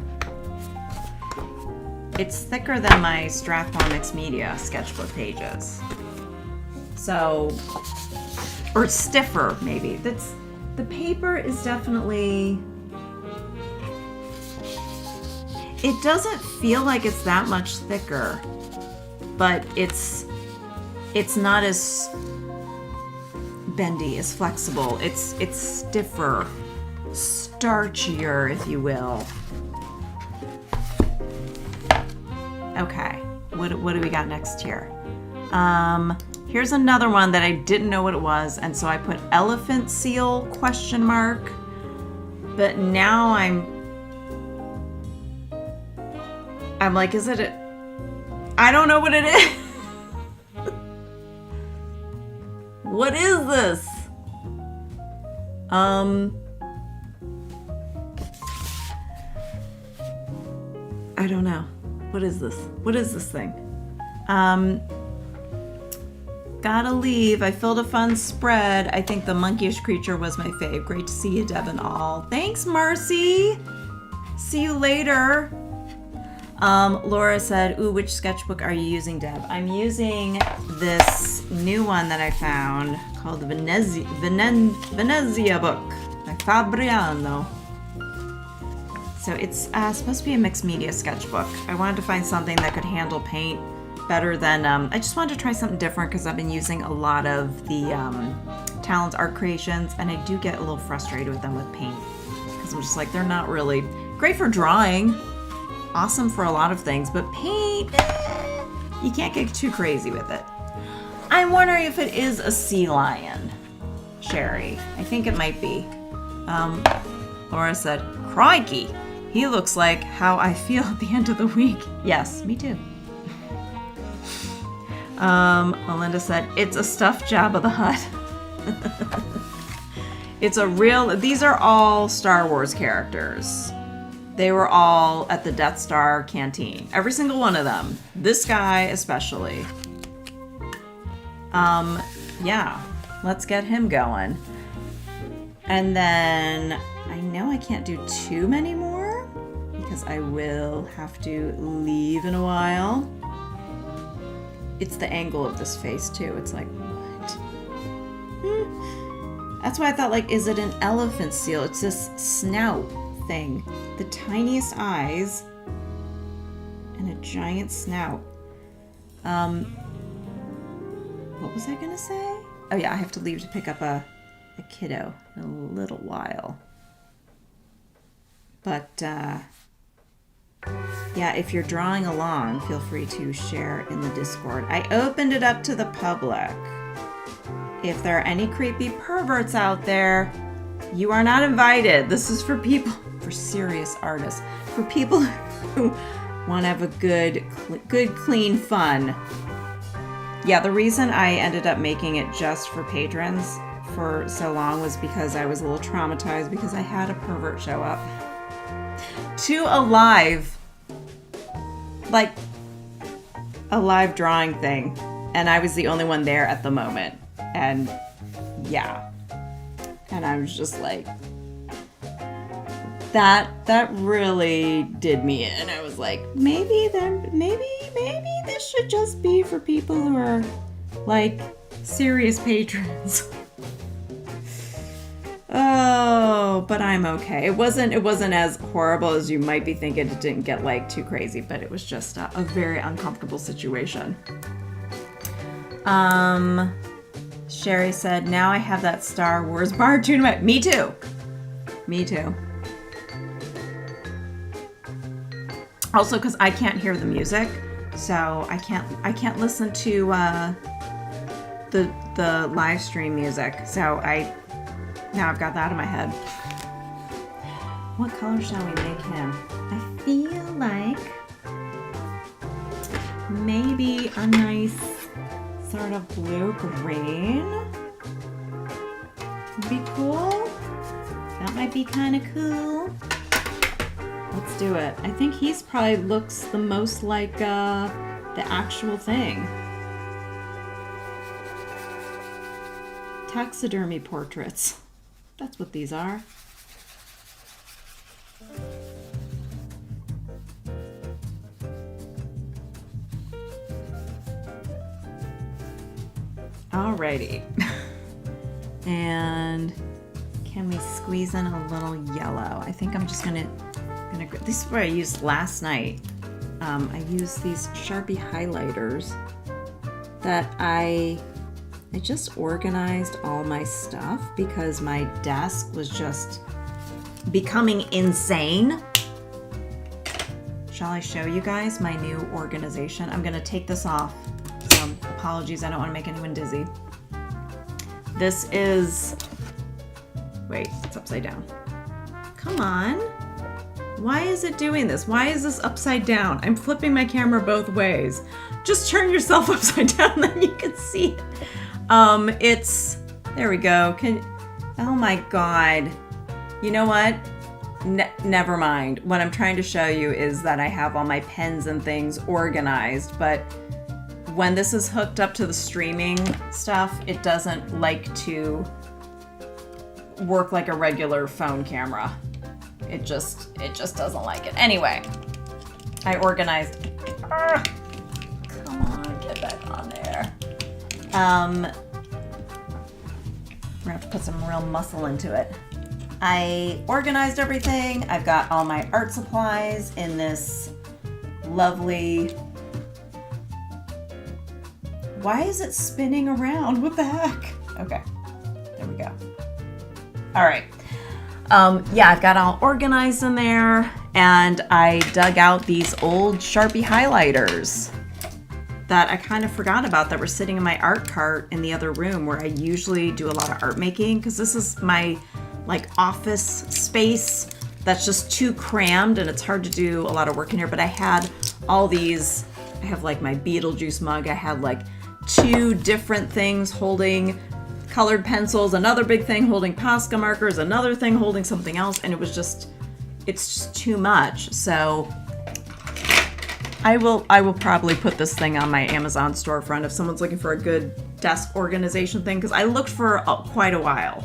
It's thicker than my Strathmore mixed media sketchbook pages. So, or stiffer maybe. The paper is definitely, it doesn't feel like it's that much thicker, but it's not as bendy, as flexible. It's stiffer, starchier, if you will. Okay, what do we got next here? Here's another one that I didn't know what it was, and so I put elephant seal ? But now I'm like, is it I don't know what it is. What is this? I don't know. What is this? What is this thing? Gotta leave. I filled a fun spread. I think the monkeyish creature was my fave. Great to see you, Deb and all. Thanks, Marcy. See you later. Laura said, ooh, which sketchbook are you using, Deb? I'm using this new one that I found called the Venezia book by Fabriano. So it's supposed to be a mixed media sketchbook. I wanted to find something that could handle paint better than, I just wanted to try something different because I've been using a lot of the Talon's art creations, and I do get a little frustrated with them with paint because I'm just like, they're not really great for drawing, awesome for a lot of things, but paint, you can't get too crazy with it. I'm wondering if it is a sea lion, Sherry. I think it might be. Laura said, crikey, he looks like how I feel at the end of the week. Yes, me too. Melinda said, it's a stuffed Jabba the Hutt. It's a real, these are all Star Wars characters. They were all at the Death Star canteen. Every single one of them. This guy especially. Yeah, let's get him going. And then I know I can't do too many more because I will have to leave in a while. It's the angle of this face too. It's like, what? That's why I thought, like, is it an elephant seal? It's this snout thing. The tiniest eyes and a giant snout. What was I gonna say? Oh yeah, I have to leave to pick up a kiddo in a little while. But yeah, if you're drawing along, feel free to share in the Discord. I opened it up to the public. If there are any creepy perverts out there, you are not invited. This is for people, for serious artists, for people who want to have a good, clean fun. Yeah, the reason I ended up making it just for patrons for so long was because I was a little traumatized because I had a pervert show up to a live drawing thing, and I was the only one there at the moment, and yeah, and I was just like, that really did me in. I was like, maybe this should just be for people who are like serious patrons. Oh, but I'm okay. It wasn't as horrible as you might be thinking. It didn't get like too crazy, but it was just a very uncomfortable situation. Sherry said, now I have that Star Wars bar tune. Me too. Also, because I can't hear the music, so I can't listen to the live stream music. So now I've got that in my head. What color shall we make him? I feel like maybe a nice sort of blue-green. Would be cool. That might be kind of cool. Let's do it. I think he's probably looks the most like the actual thing. Taxidermy portraits. That's what these are. Alrighty. And can we squeeze in a little yellow? I think I'm just gonna this is what I used last night. I used these Sharpie highlighters that I just organized all my stuff because my desk was just becoming insane. Shall I show you guys my new organization? I'm gonna take this off. Apologies, I don't want to make anyone dizzy. This is, wait, it's upside down. Come on. Why is it doing this? Why is this upside down? I'm flipping my camera both ways. Just turn yourself upside down, then you can see it. It's, there we go. Oh my God. You know what? Never mind. What I'm trying to show you is that I have all my pens and things organized, but when this is hooked up to the streaming stuff, it doesn't like to work like a regular phone camera. It just doesn't like it. Anyway, I organized. Come on, get back on there. We're gonna have to put some real muscle into it. I organized everything. I've got all my art supplies in this lovely. Why is it spinning around? What the heck? Okay, there we go. All right. Yeah, I've got all organized in there, and I dug out these old Sharpie highlighters that I kind of forgot about that were sitting in my art cart in the other room where I usually do a lot of art making, because this is my like office space that's just too crammed and it's hard to do a lot of work in here. But I had all these, I have like my Beetlejuice mug, I had like 2 different things holding colored pencils, another big thing holding Posca markers, another thing holding something else, and it's just too much. So I will probably put this thing on my Amazon storefront if someone's looking for a good desk organization thing, because I looked for quite a while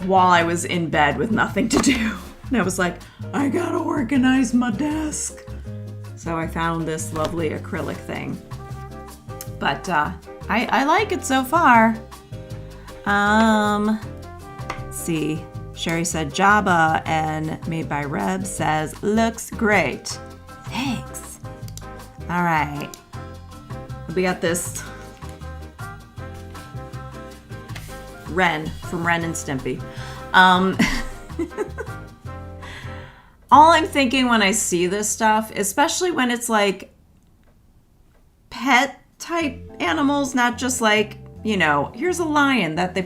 I was in bed with nothing to do. And I was like, I gotta organize my desk. So I found this lovely acrylic thing. But I like it so far. Let's see. Sherry said Jabba, and Made by Reb says looks great. Thanks. All right. We got this Ren from Ren and Stimpy. All I'm thinking when I see this stuff, especially when it's like pet type animals, not just like, you know, here's a lion that they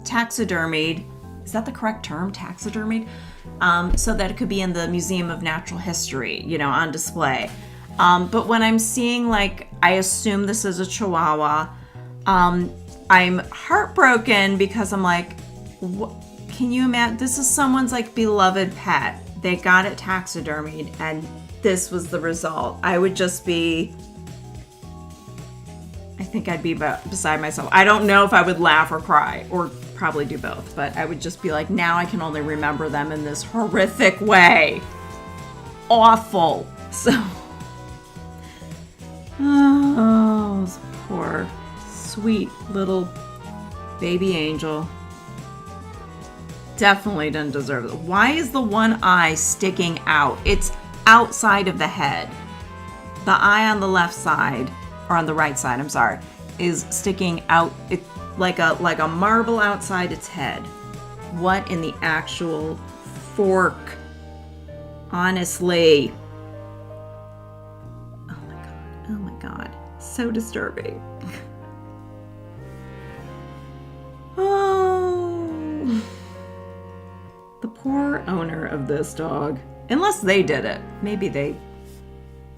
taxidermied. Is that the correct term? Taxidermied? So that it could be in the Museum of Natural History, you know, on display. But when I'm seeing, like, I assume this is a Chihuahua, I'm heartbroken because I'm like, can you imagine? This is someone's, like, beloved pet. They got it taxidermied, and this was the result. I would just be... I think I'd be beside myself. I don't know if I would laugh or cry, or probably do both, but I would just be like, now I can only remember them in this horrific way. Awful. So, oh, this poor, sweet little baby angel. Definitely didn't deserve it. Why is the one eye sticking out? It's outside of the head. The eye on the left side, or on the right side, I'm sorry, is sticking out. It's like a marble outside its head. What in the actual fork? Honestly. Oh my god. Oh my god. So disturbing. Oh. The poor owner of this dog. Unless they did it. Maybe they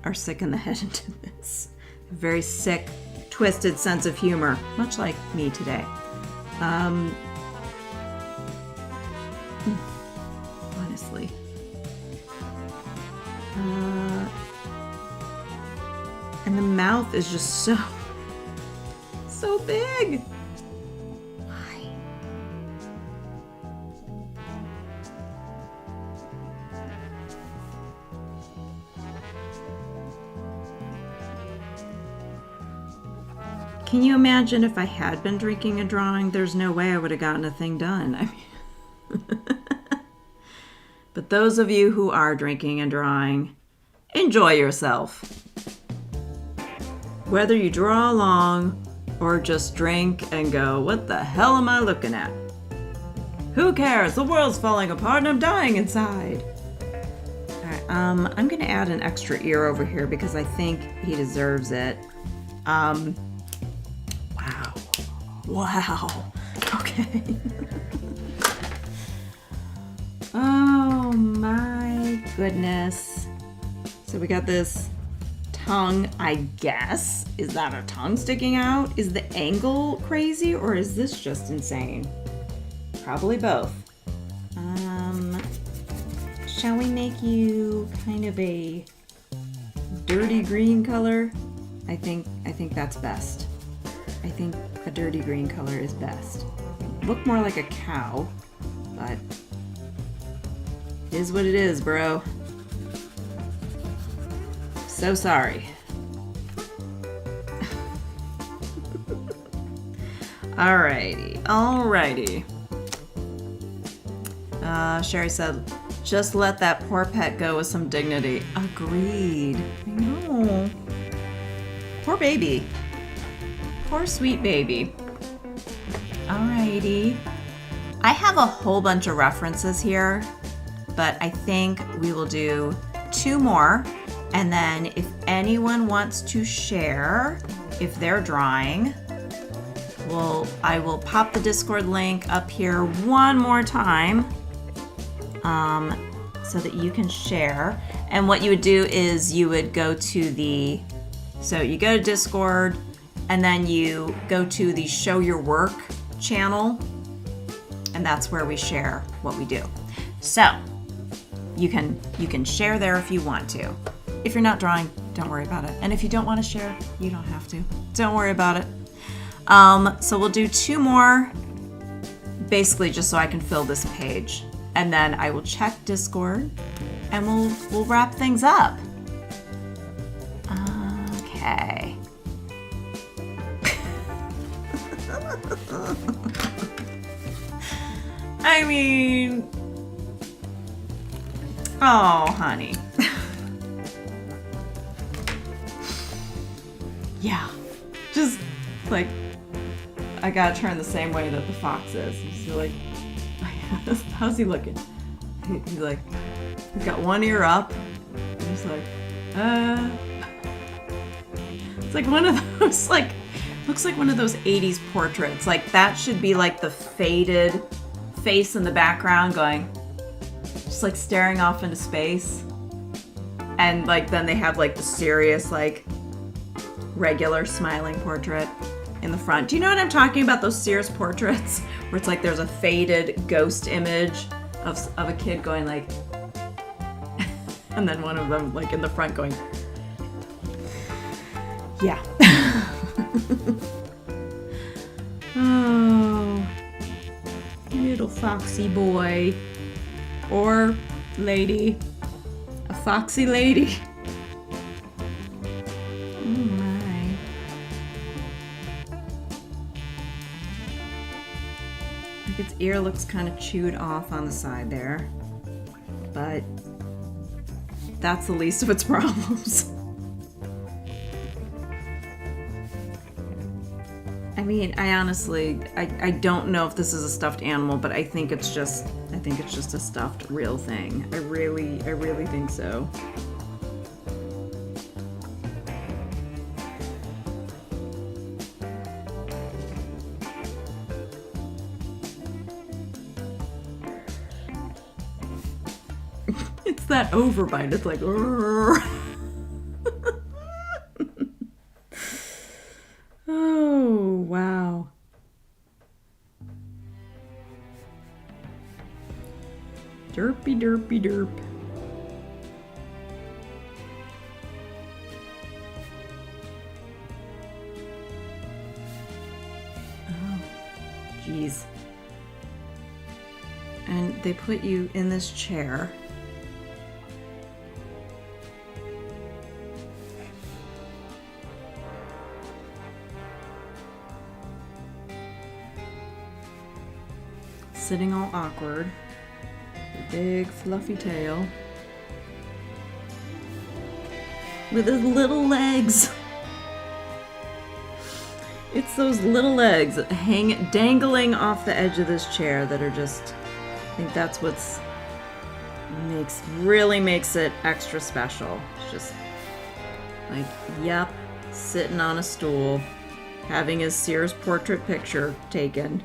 are sick in the head into this. very sick, twisted sense of humor, much like me today. Honestly. And the mouth is just so big. Why? Can you imagine if I had been drinking and drawing? There's no way I would have gotten a thing done. I mean, but those of you who are drinking and drawing, enjoy yourself. Whether you draw along or just drink and go, what the hell am I looking at? Who cares? The world's falling apart and I'm dying inside. All right, I'm gonna add an extra ear over here because I think he deserves it. Wow. Okay. Oh my goodness. So we got this tongue, I guess. Is that a tongue sticking out? Is the angle crazy or is this just insane? Probably both. Shall we make you kind of a dirty green color? I think that's best. I think a dirty green color is best. Look more like a cow, but it is what it is, bro. So sorry. Alrighty. Sherry said, just let that poor pet go with some dignity. Agreed. I know. Poor baby. Poor sweet baby. Alrighty. I have a whole bunch of references here, but I think we will do 2 more. And then if anyone wants to share, if they're drawing, I will pop the Discord link up here one more time so that you can share. And what you would do is you would go to you go to Discord and then you go to the Show Your Work channel, and that's where we share what we do. So you can share there if you want to. If you're not drawing, don't worry about it. And if you don't want to share, you don't have to. Don't worry about it. So we'll do 2 more, basically just so I can fill this page. And then I will check Discord and we'll wrap things up. Okay. I mean, oh, honey. Yeah, just like, I gotta turn the same way that the fox is. He's like, how's he looking? He's like, he's got one ear up. And he's like, It's like one of those, like, looks like one of those 80s portraits. Like, that should be like the faded face in the background going, just like staring off into space. And like, then they have like the serious, like, regular smiling portrait in the front. Do you know what I'm talking about? Those Sears portraits where it's like there's a faded ghost image of a kid going like, and then one of them like in the front going, yeah. Oh, little foxy boy or lady, a foxy lady. Its ear looks kind of chewed off on the side there, but that's the least of its problems. I mean, I honestly don't know if this is a stuffed animal, but I think it's just a stuffed real thing. I really think so. It's that overbite. It's like, Derpy, derpy, derp. Oh, jeez. And they put you in this chair. Sitting all awkward. Big fluffy tail. With his little legs. It's those little legs dangling off the edge of this chair that are just, I think that's what's really makes it extra special. It's just like, yep, sitting on a stool, having his Sears portrait picture taken.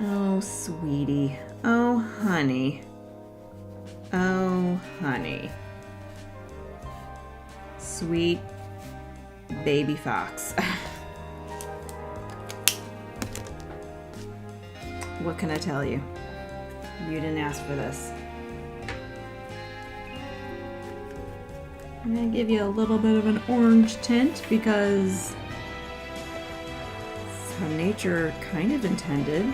Oh, sweetie. Oh, honey. Oh, honey. Sweet baby fox. What can I tell you? You didn't ask for this. I'm going to give you a little bit of an orange tint because that's how nature kind of intended.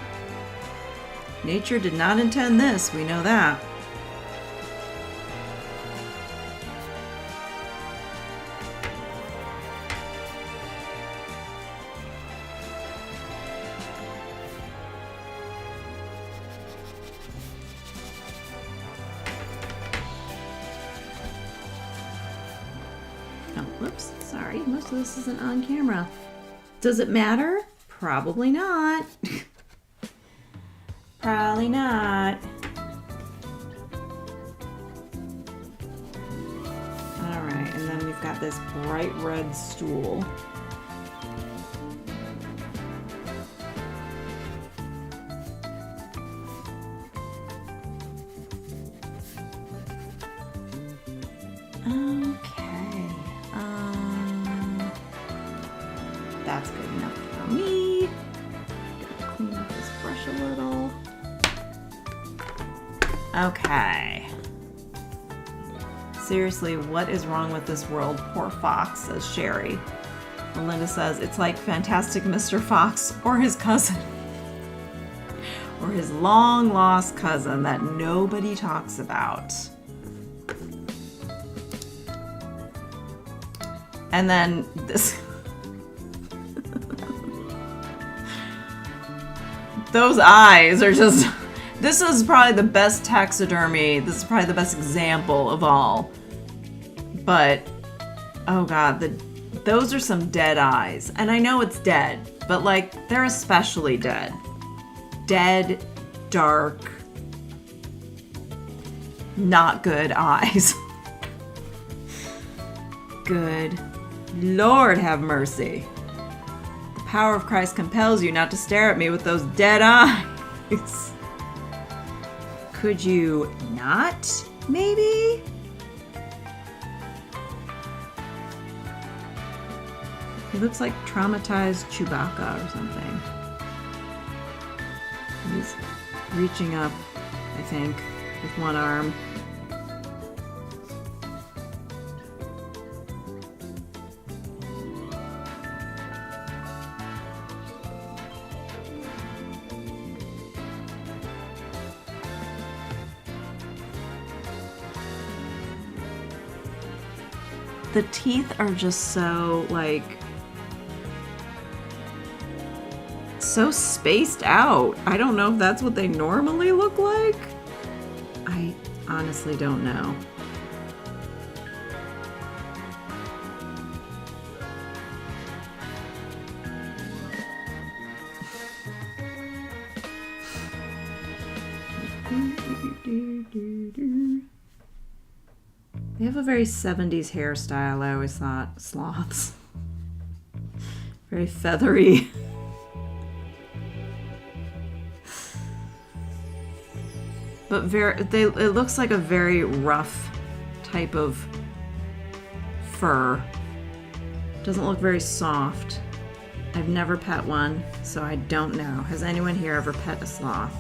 Nature did not intend this, we know that. Oh, whoops, sorry, most of this isn't on camera. Does it matter? Probably not. Probably not. Alright, and then we've got this bright red stool. Okay. That's good enough for me. Gotta clean up this brush a little. Okay. Seriously, what is wrong with this world? Poor Fox, says Sherry. Melinda says, it's like Fantastic Mr. Fox or his cousin. Or his long-lost cousin that nobody talks about. And then this... Those eyes are just... This is probably the best taxidermy. This is probably the best example of all. But, oh god, those are some dead eyes. And I know it's dead, but like, they're especially dead. Dead, dark, not good eyes. Good Lord have mercy. The power of Christ compels you not to stare at me with those dead eyes. Could you not, maybe? He looks like traumatized Chewbacca or something. He's reaching up, I think, with one arm. The teeth are just so, like, so spaced out. I don't know if that's what they normally look like. I honestly don't know. They have a very 70s hairstyle, I always thought. Sloths. Very feathery. But it looks like a very rough type of fur. Doesn't look very soft. I've never pet one, so I don't know. Has anyone here ever pet a sloth?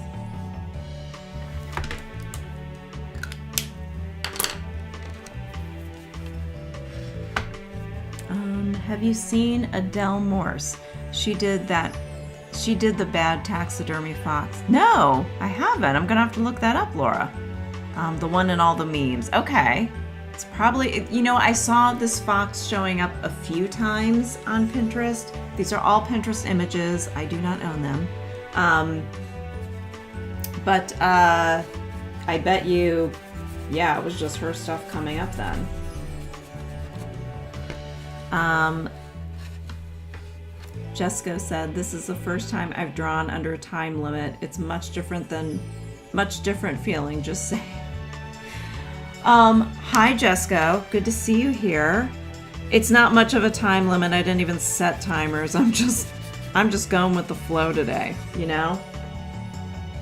Have you seen Adele Morse? She did the bad taxidermy fox. No, I haven't. I'm gonna have to look that up, Laura. The one in all the memes. Okay. It's probably, you know, I saw this fox showing up a few times on Pinterest. These are all Pinterest images. I do not own them. But I bet you, yeah, it was just her stuff coming up then. Jessica said, this is the first time I've drawn under a time limit. It's much different feeling, just saying. Hi Jessica, good to see you here. It's not much of a time limit. I didn't even set timers. I'm just going with the flow today, you know?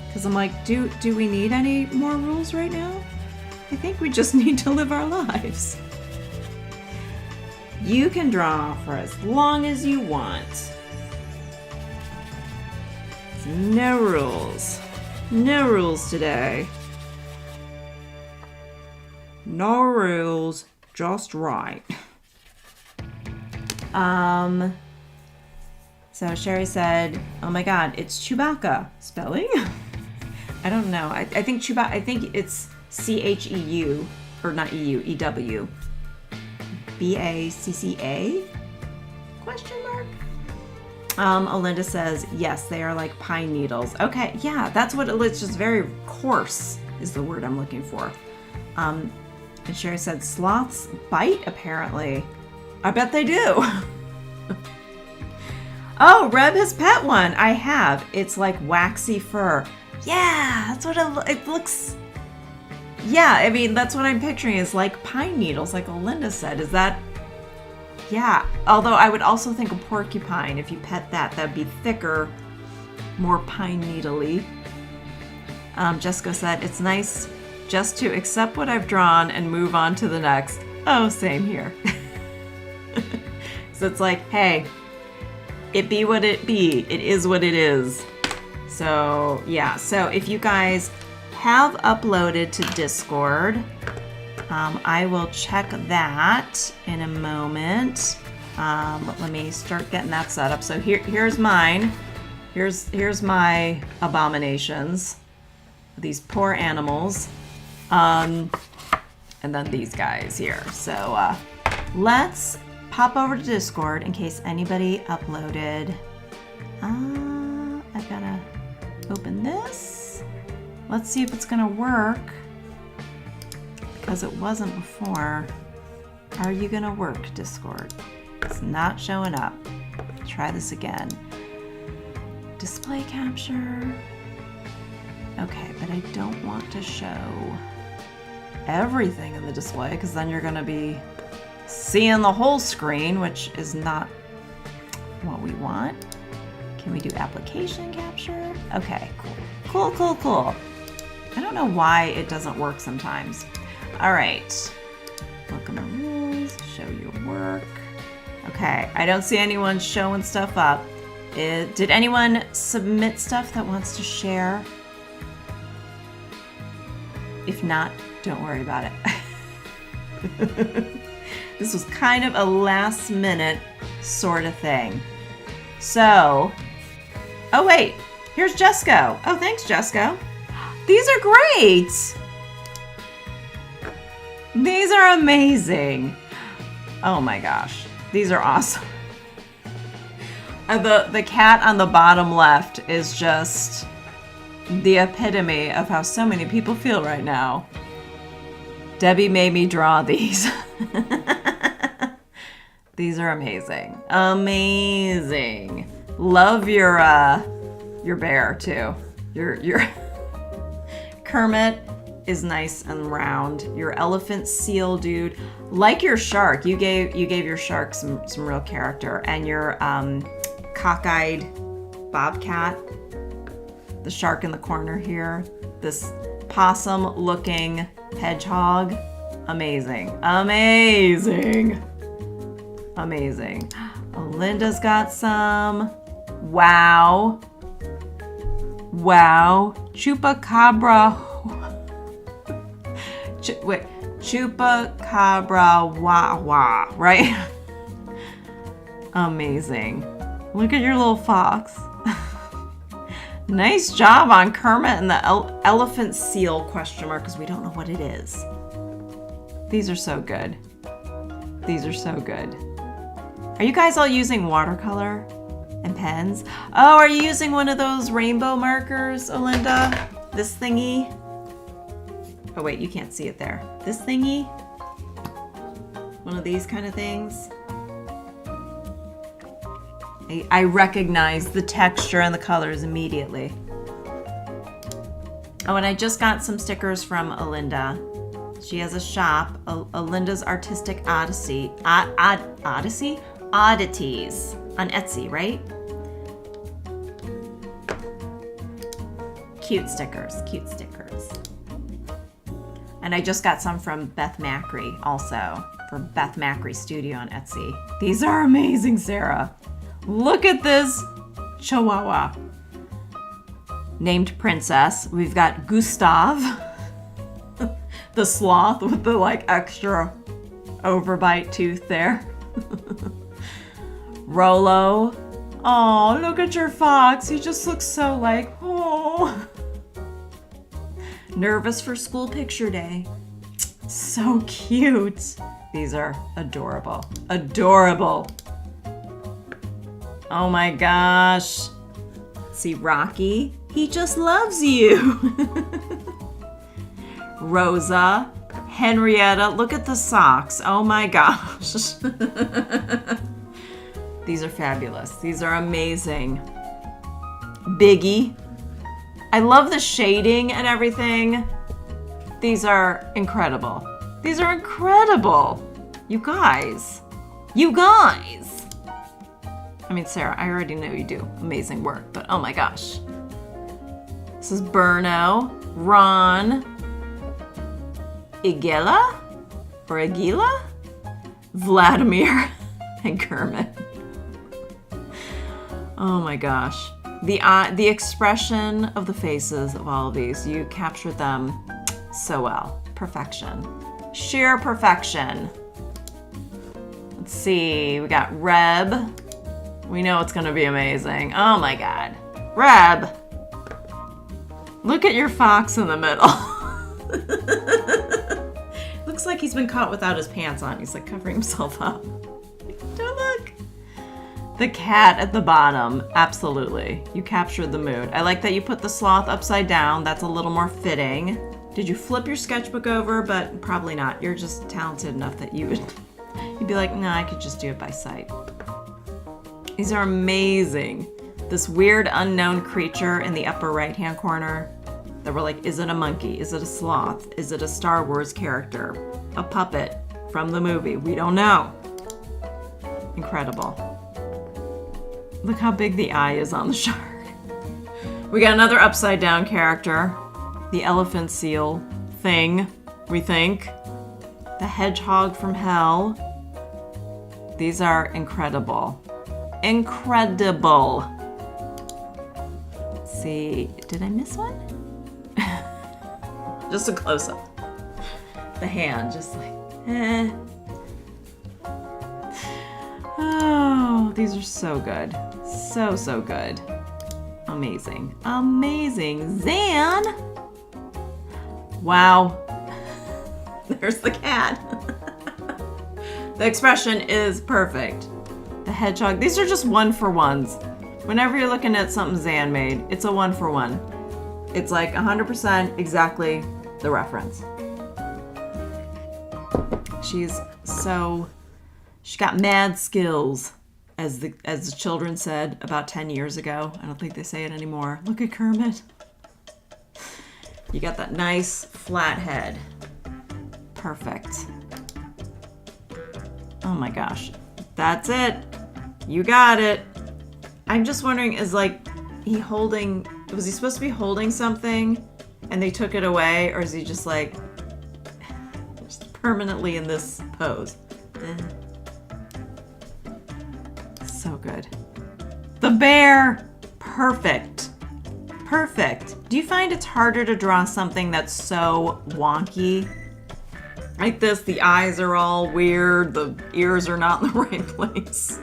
Because I'm like, do we need any more rules right now? I think we just need to live our lives. You can draw for as long as you want. No rules. No rules today. No rules, just right. So Sherry said, oh my god, it's Chewbacca. Spelling? I don't know. I think Chewbacca, I think it's C-H-E-U, or not E-U, E-W. B-A-C-C-A? Question mark? Olinda says, yes, they are like pine needles. Okay, yeah, that's what it's just very coarse is the word I'm looking for. And Sherry said, sloths bite, apparently. I bet they do. Oh, Reb has pet one. I have. It's like waxy fur. Yeah, that's what it looks. Yeah, I mean, that's what I'm picturing is like pine needles, like Olinda said. Is that? Yeah, although I would also think a porcupine, if you pet that, that'd be thicker, more pine needly. Jessica said, it's nice just to accept what I've drawn and move on to the next. Oh, same here. So it's like, hey, it be what it be. It is what it is. So yeah, so if you guys have uploaded to Discord, I will check that in a moment. Let me start getting that set up. So here's mine. Here's my abominations. These poor animals. And then these guys here. So let's pop over to Discord in case anybody uploaded. I've gotta open this. Let's see if it's gonna work. Because it wasn't before. Are you gonna work, Discord? It's not showing up. Try this again. Display capture. Okay, but I don't want to show everything in the display because then you're gonna be seeing the whole screen, which is not what we want. Can we do application capture? Okay, cool. Cool. I don't know why it doesn't work sometimes. All right, welcome to rules, show your work. Okay, I don't see anyone showing stuff up. Did anyone submit stuff that wants to share? If not, don't worry about it. This was kind of a last minute sort of thing. So, oh wait, here's Jesco. Oh, thanks, Jesco. These are great. These are amazing. Oh my gosh, these are awesome. The cat on the bottom left is just the epitome of how so many people feel right now. Debbie made me draw these. These are amazing. Amazing. Love your bear too. Your Kermit is nice and round. Your elephant seal dude, like your shark. You gave your shark some real character, and your cockeyed bobcat, the shark in the corner here, this possum looking hedgehog. Amazing. Linda's got some. Wow. Wow. Chupacabra. Wait. Chupacabra wah, right? Amazing. Look at your little fox. Nice job on Kermit and the elephant seal question mark, because we don't know what it is. These are so good. These are so good. Are you guys all using watercolor and pens? Oh, are you using one of those rainbow markers, Olinda? This thingy? Oh wait, you can't see it there. This thingy? One of these kind of things? I recognize the texture and the colors immediately. Oh, and I just got some stickers from Olinda. She has a shop, Olinda's Artistic Odyssey. Odyssey? Oddities on Etsy, right? Cute stickers, cute stickers. And I just got some from Beth Macri also, for Beth Macri Studio on Etsy. These are amazing, Sarah. Look at this Chihuahua. Named Princess. We've got Gustav, the sloth with the like extra overbite tooth there. Rolo. Oh, look at your fox. He just looks so like, oh. Nervous for school picture day. So cute. These are adorable. Adorable. Oh my gosh. See, Rocky, he just loves you. Rosa, Henrietta, look at the socks. Oh my gosh. These are fabulous. These are amazing. Biggie. I love the shading and everything. These are incredible. These are incredible. You guys. You guys. I mean, Sarah, I already know you do amazing work, but oh my gosh. This is Berno, Ron, Igela, or Agila, Vladimir, and Kermit. Oh my gosh. The expression of the faces of all of these, you captured them so well. Perfection. Sheer perfection. Let's see, we got Reb. We know it's gonna be amazing. Oh my God. Reb, look at your fox in the middle. Looks like he's been caught without his pants on. He's like covering himself up. Don't look. The cat at the bottom, absolutely. You captured the mood. I like that you put the sloth upside down. That's a little more fitting. Did you flip your sketchbook over? But probably not. You're just talented enough that you'd be like, no, I could just do it by sight. These are amazing. This weird unknown creature in the upper right-hand corner that we're like, is it a monkey? Is it a sloth? Is it a Star Wars character? A puppet from the movie? We don't know. Incredible. Look how big the eye is on the shark. We got another upside down character. The elephant seal thing, we think. The hedgehog from hell. These are incredible. Incredible. Let's see, did I miss one? Just a close-up. The hand, just like, eh. Oh, these are so good. So, so good. Amazing. Amazing. Zan! Wow. There's the cat. The expression is perfect. The hedgehog. These are just one-for-ones. Whenever you're looking at something Zan made, it's a one-for-one. It's like 100% exactly the reference. She's got mad skills, as the children said about 10 years ago. I don't think they say it anymore. Look at Kermit. You got that nice flat head. Perfect. Oh my gosh. That's it. You got it. I'm just wondering, was he supposed to be holding something and they took it away, or is he just like permanently in this pose? bear. Perfect. Perfect. Do you find it's harder to draw something that's so wonky? Like this, the eyes are all weird, the ears are not in the right place.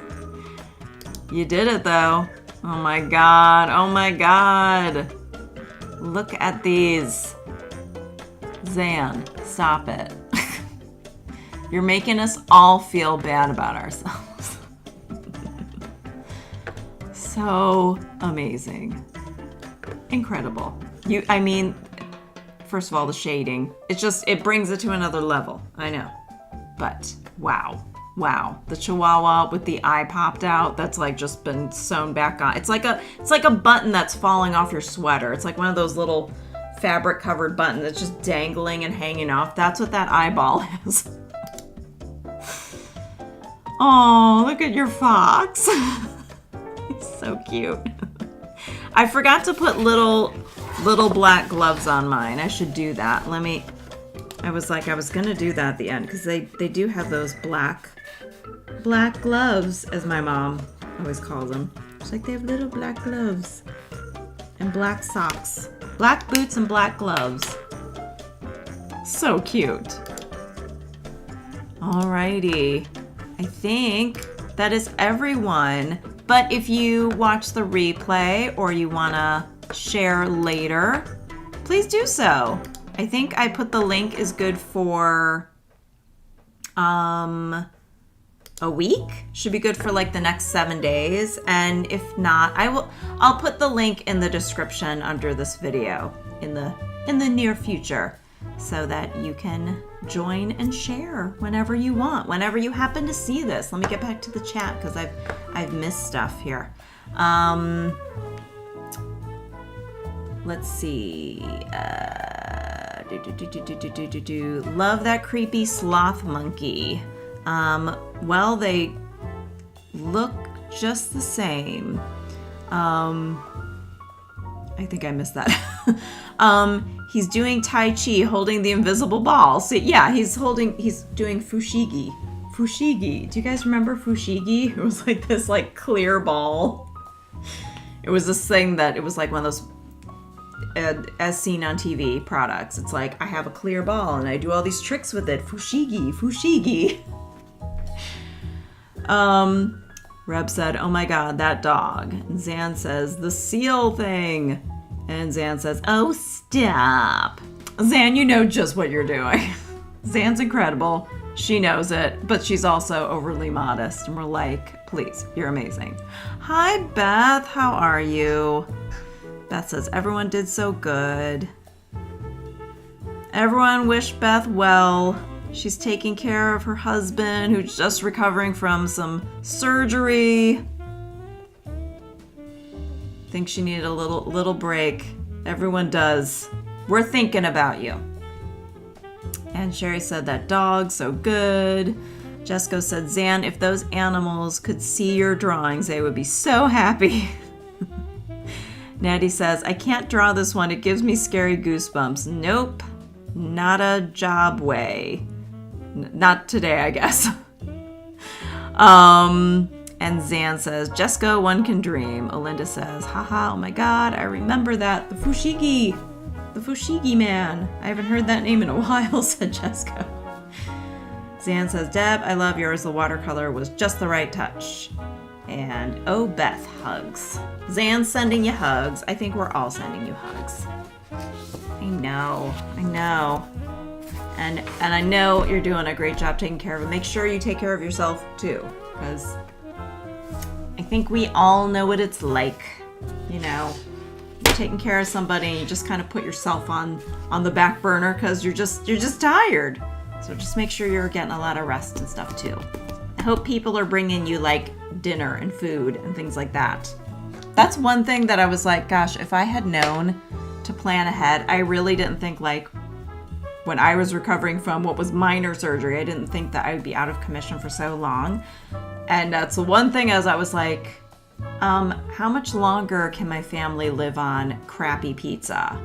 You did it though. Oh my god, oh my god. Look at these. Zan, stop it. You're making us all feel bad about ourselves. So amazing. Incredible. I mean, first of all, the shading. It brings it to another level. I know. But wow. Wow. The chihuahua with the eye popped out, that's like just been sewn back on. It's like a button that's falling off your sweater. It's like one of those little fabric covered buttons that's just dangling and hanging off. That's what that eyeball is. Oh, look at your fox. He's so cute. I forgot to put little black gloves on mine. I should do that. I was gonna do that at the end because they do have those black gloves, as my mom always calls them. She's like, they have little black gloves and black socks, black boots and black gloves. So cute. Alrighty. I think that is everyone. But if you watch the replay or you want to share later, please do so. I think I put the link is good for a week. Should be good for like the next 7 days. And if not, I'll put the link in the description under this video in the near future so that you can join and share whenever you want, whenever you happen to see this. Let me get back to the chat because I've missed stuff here. Let's see. Love that creepy sloth monkey. Well, they look just the same. I think I missed that. He's doing Tai Chi, holding the invisible ball. So yeah, he's doing Fushigi. Fushigi. Do you guys remember Fushigi? It was like this like clear ball. It was this thing that it was like one of those as seen on TV products. It's like, I have a clear ball and I do all these tricks with it. Fushigi, Fushigi. Reb said, oh my god, that dog. And Zan says, the seal thing. And Zan says, oh, stop. Zan, you know just what you're doing. Zan's incredible. She knows it, but she's also overly modest. And we're like, please, you're amazing. Hi, Beth. How are you? Beth says, everyone did so good. Everyone wish Beth well. She's taking care of her husband, who's just recovering from some surgery. Think she needed a little break. Everyone does. We're thinking about you. And Sherry said, that dog, so good. Jessica said, Zan, if those animals could see your drawings, they would be so happy. Natty says, I can't draw this one. It gives me scary goosebumps. Nope. Not a job way. Not today, I guess. And Zan says, Jessica, one can dream. Olinda says, haha, oh my god, I remember that. The Fushigi. The Fushigi man. I haven't heard that name in a while, said Jessica. Zan says, Deb, I love yours. The watercolor was just the right touch. And oh, Beth, hugs. Zan's sending you hugs. I think we're all sending you hugs. I know. And I know you're doing a great job taking care of it. Make sure you take care of yourself too, because I think we all know what it's like. You know, you're taking care of somebody and you just kind of put yourself on the back burner because you're just tired. So just make sure you're getting a lot of rest and stuff too. I hope people are bringing you like dinner and food and things like that. That's one thing that I was like, gosh, if I had known to plan ahead, I really didn't think like when I was recovering from what was minor surgery, I didn't think that I would be out of commission for so long. And that's the one thing as I was like, how much longer can my family live on crappy pizza?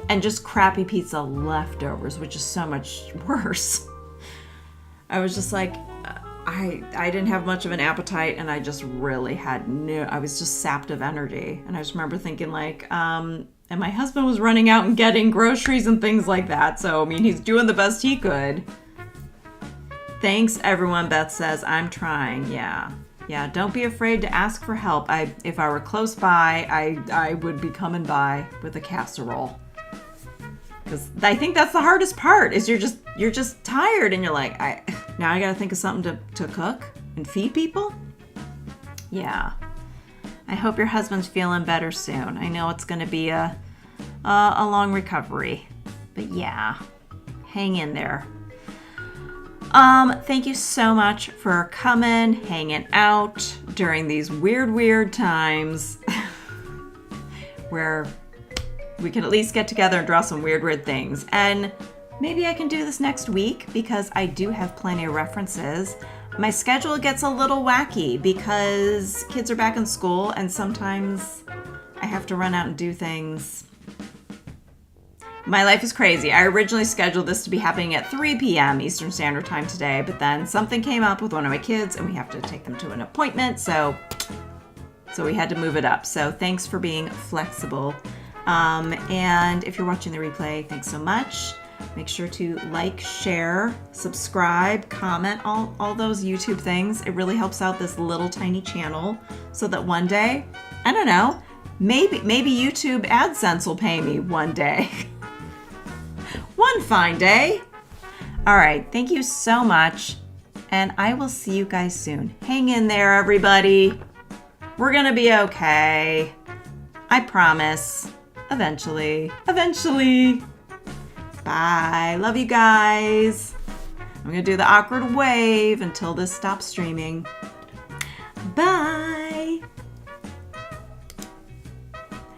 And just crappy pizza leftovers, which is so much worse. I was just like, I didn't have much of an appetite, and I just really I was just sapped of energy. And I just remember thinking like, and my husband was running out and getting groceries and things like that. So, I mean, he's doing the best he could. Thanks, everyone. Beth says, I'm trying. Yeah. Yeah, don't be afraid to ask for help. If I were close by, I would be coming by with a casserole. Because I think that's the hardest part, is you're just tired and you're like, now I gotta think of something to cook and feed people? Yeah. I hope your husband's feeling better soon. I know it's gonna be a long recovery. But yeah, hang in there. Thank you so much for coming, hanging out during these weird times where we can at least get together and draw some weird things. And maybe I can do this next week because I do have plenty of references. My schedule gets a little wacky because kids are back in school and sometimes I have to run out and do things. My life is crazy. I originally scheduled this to be happening at 3 p.m. Eastern Standard Time today, but then something came up with one of my kids and we have to take them to an appointment, so we had to move it up. So thanks for being flexible. And if you're watching the replay, thanks so much. Make sure to like, share, subscribe, comment, all those YouTube things. It really helps out this little tiny channel so that one day, I don't know, maybe YouTube AdSense will pay me one day. One fine day. All right, thank you so much, and I will see you guys soon. Hang in there, everybody. We're gonna be okay. I promise. Eventually. Bye. Love you guys. I'm gonna do the awkward wave until this stops streaming. Bye.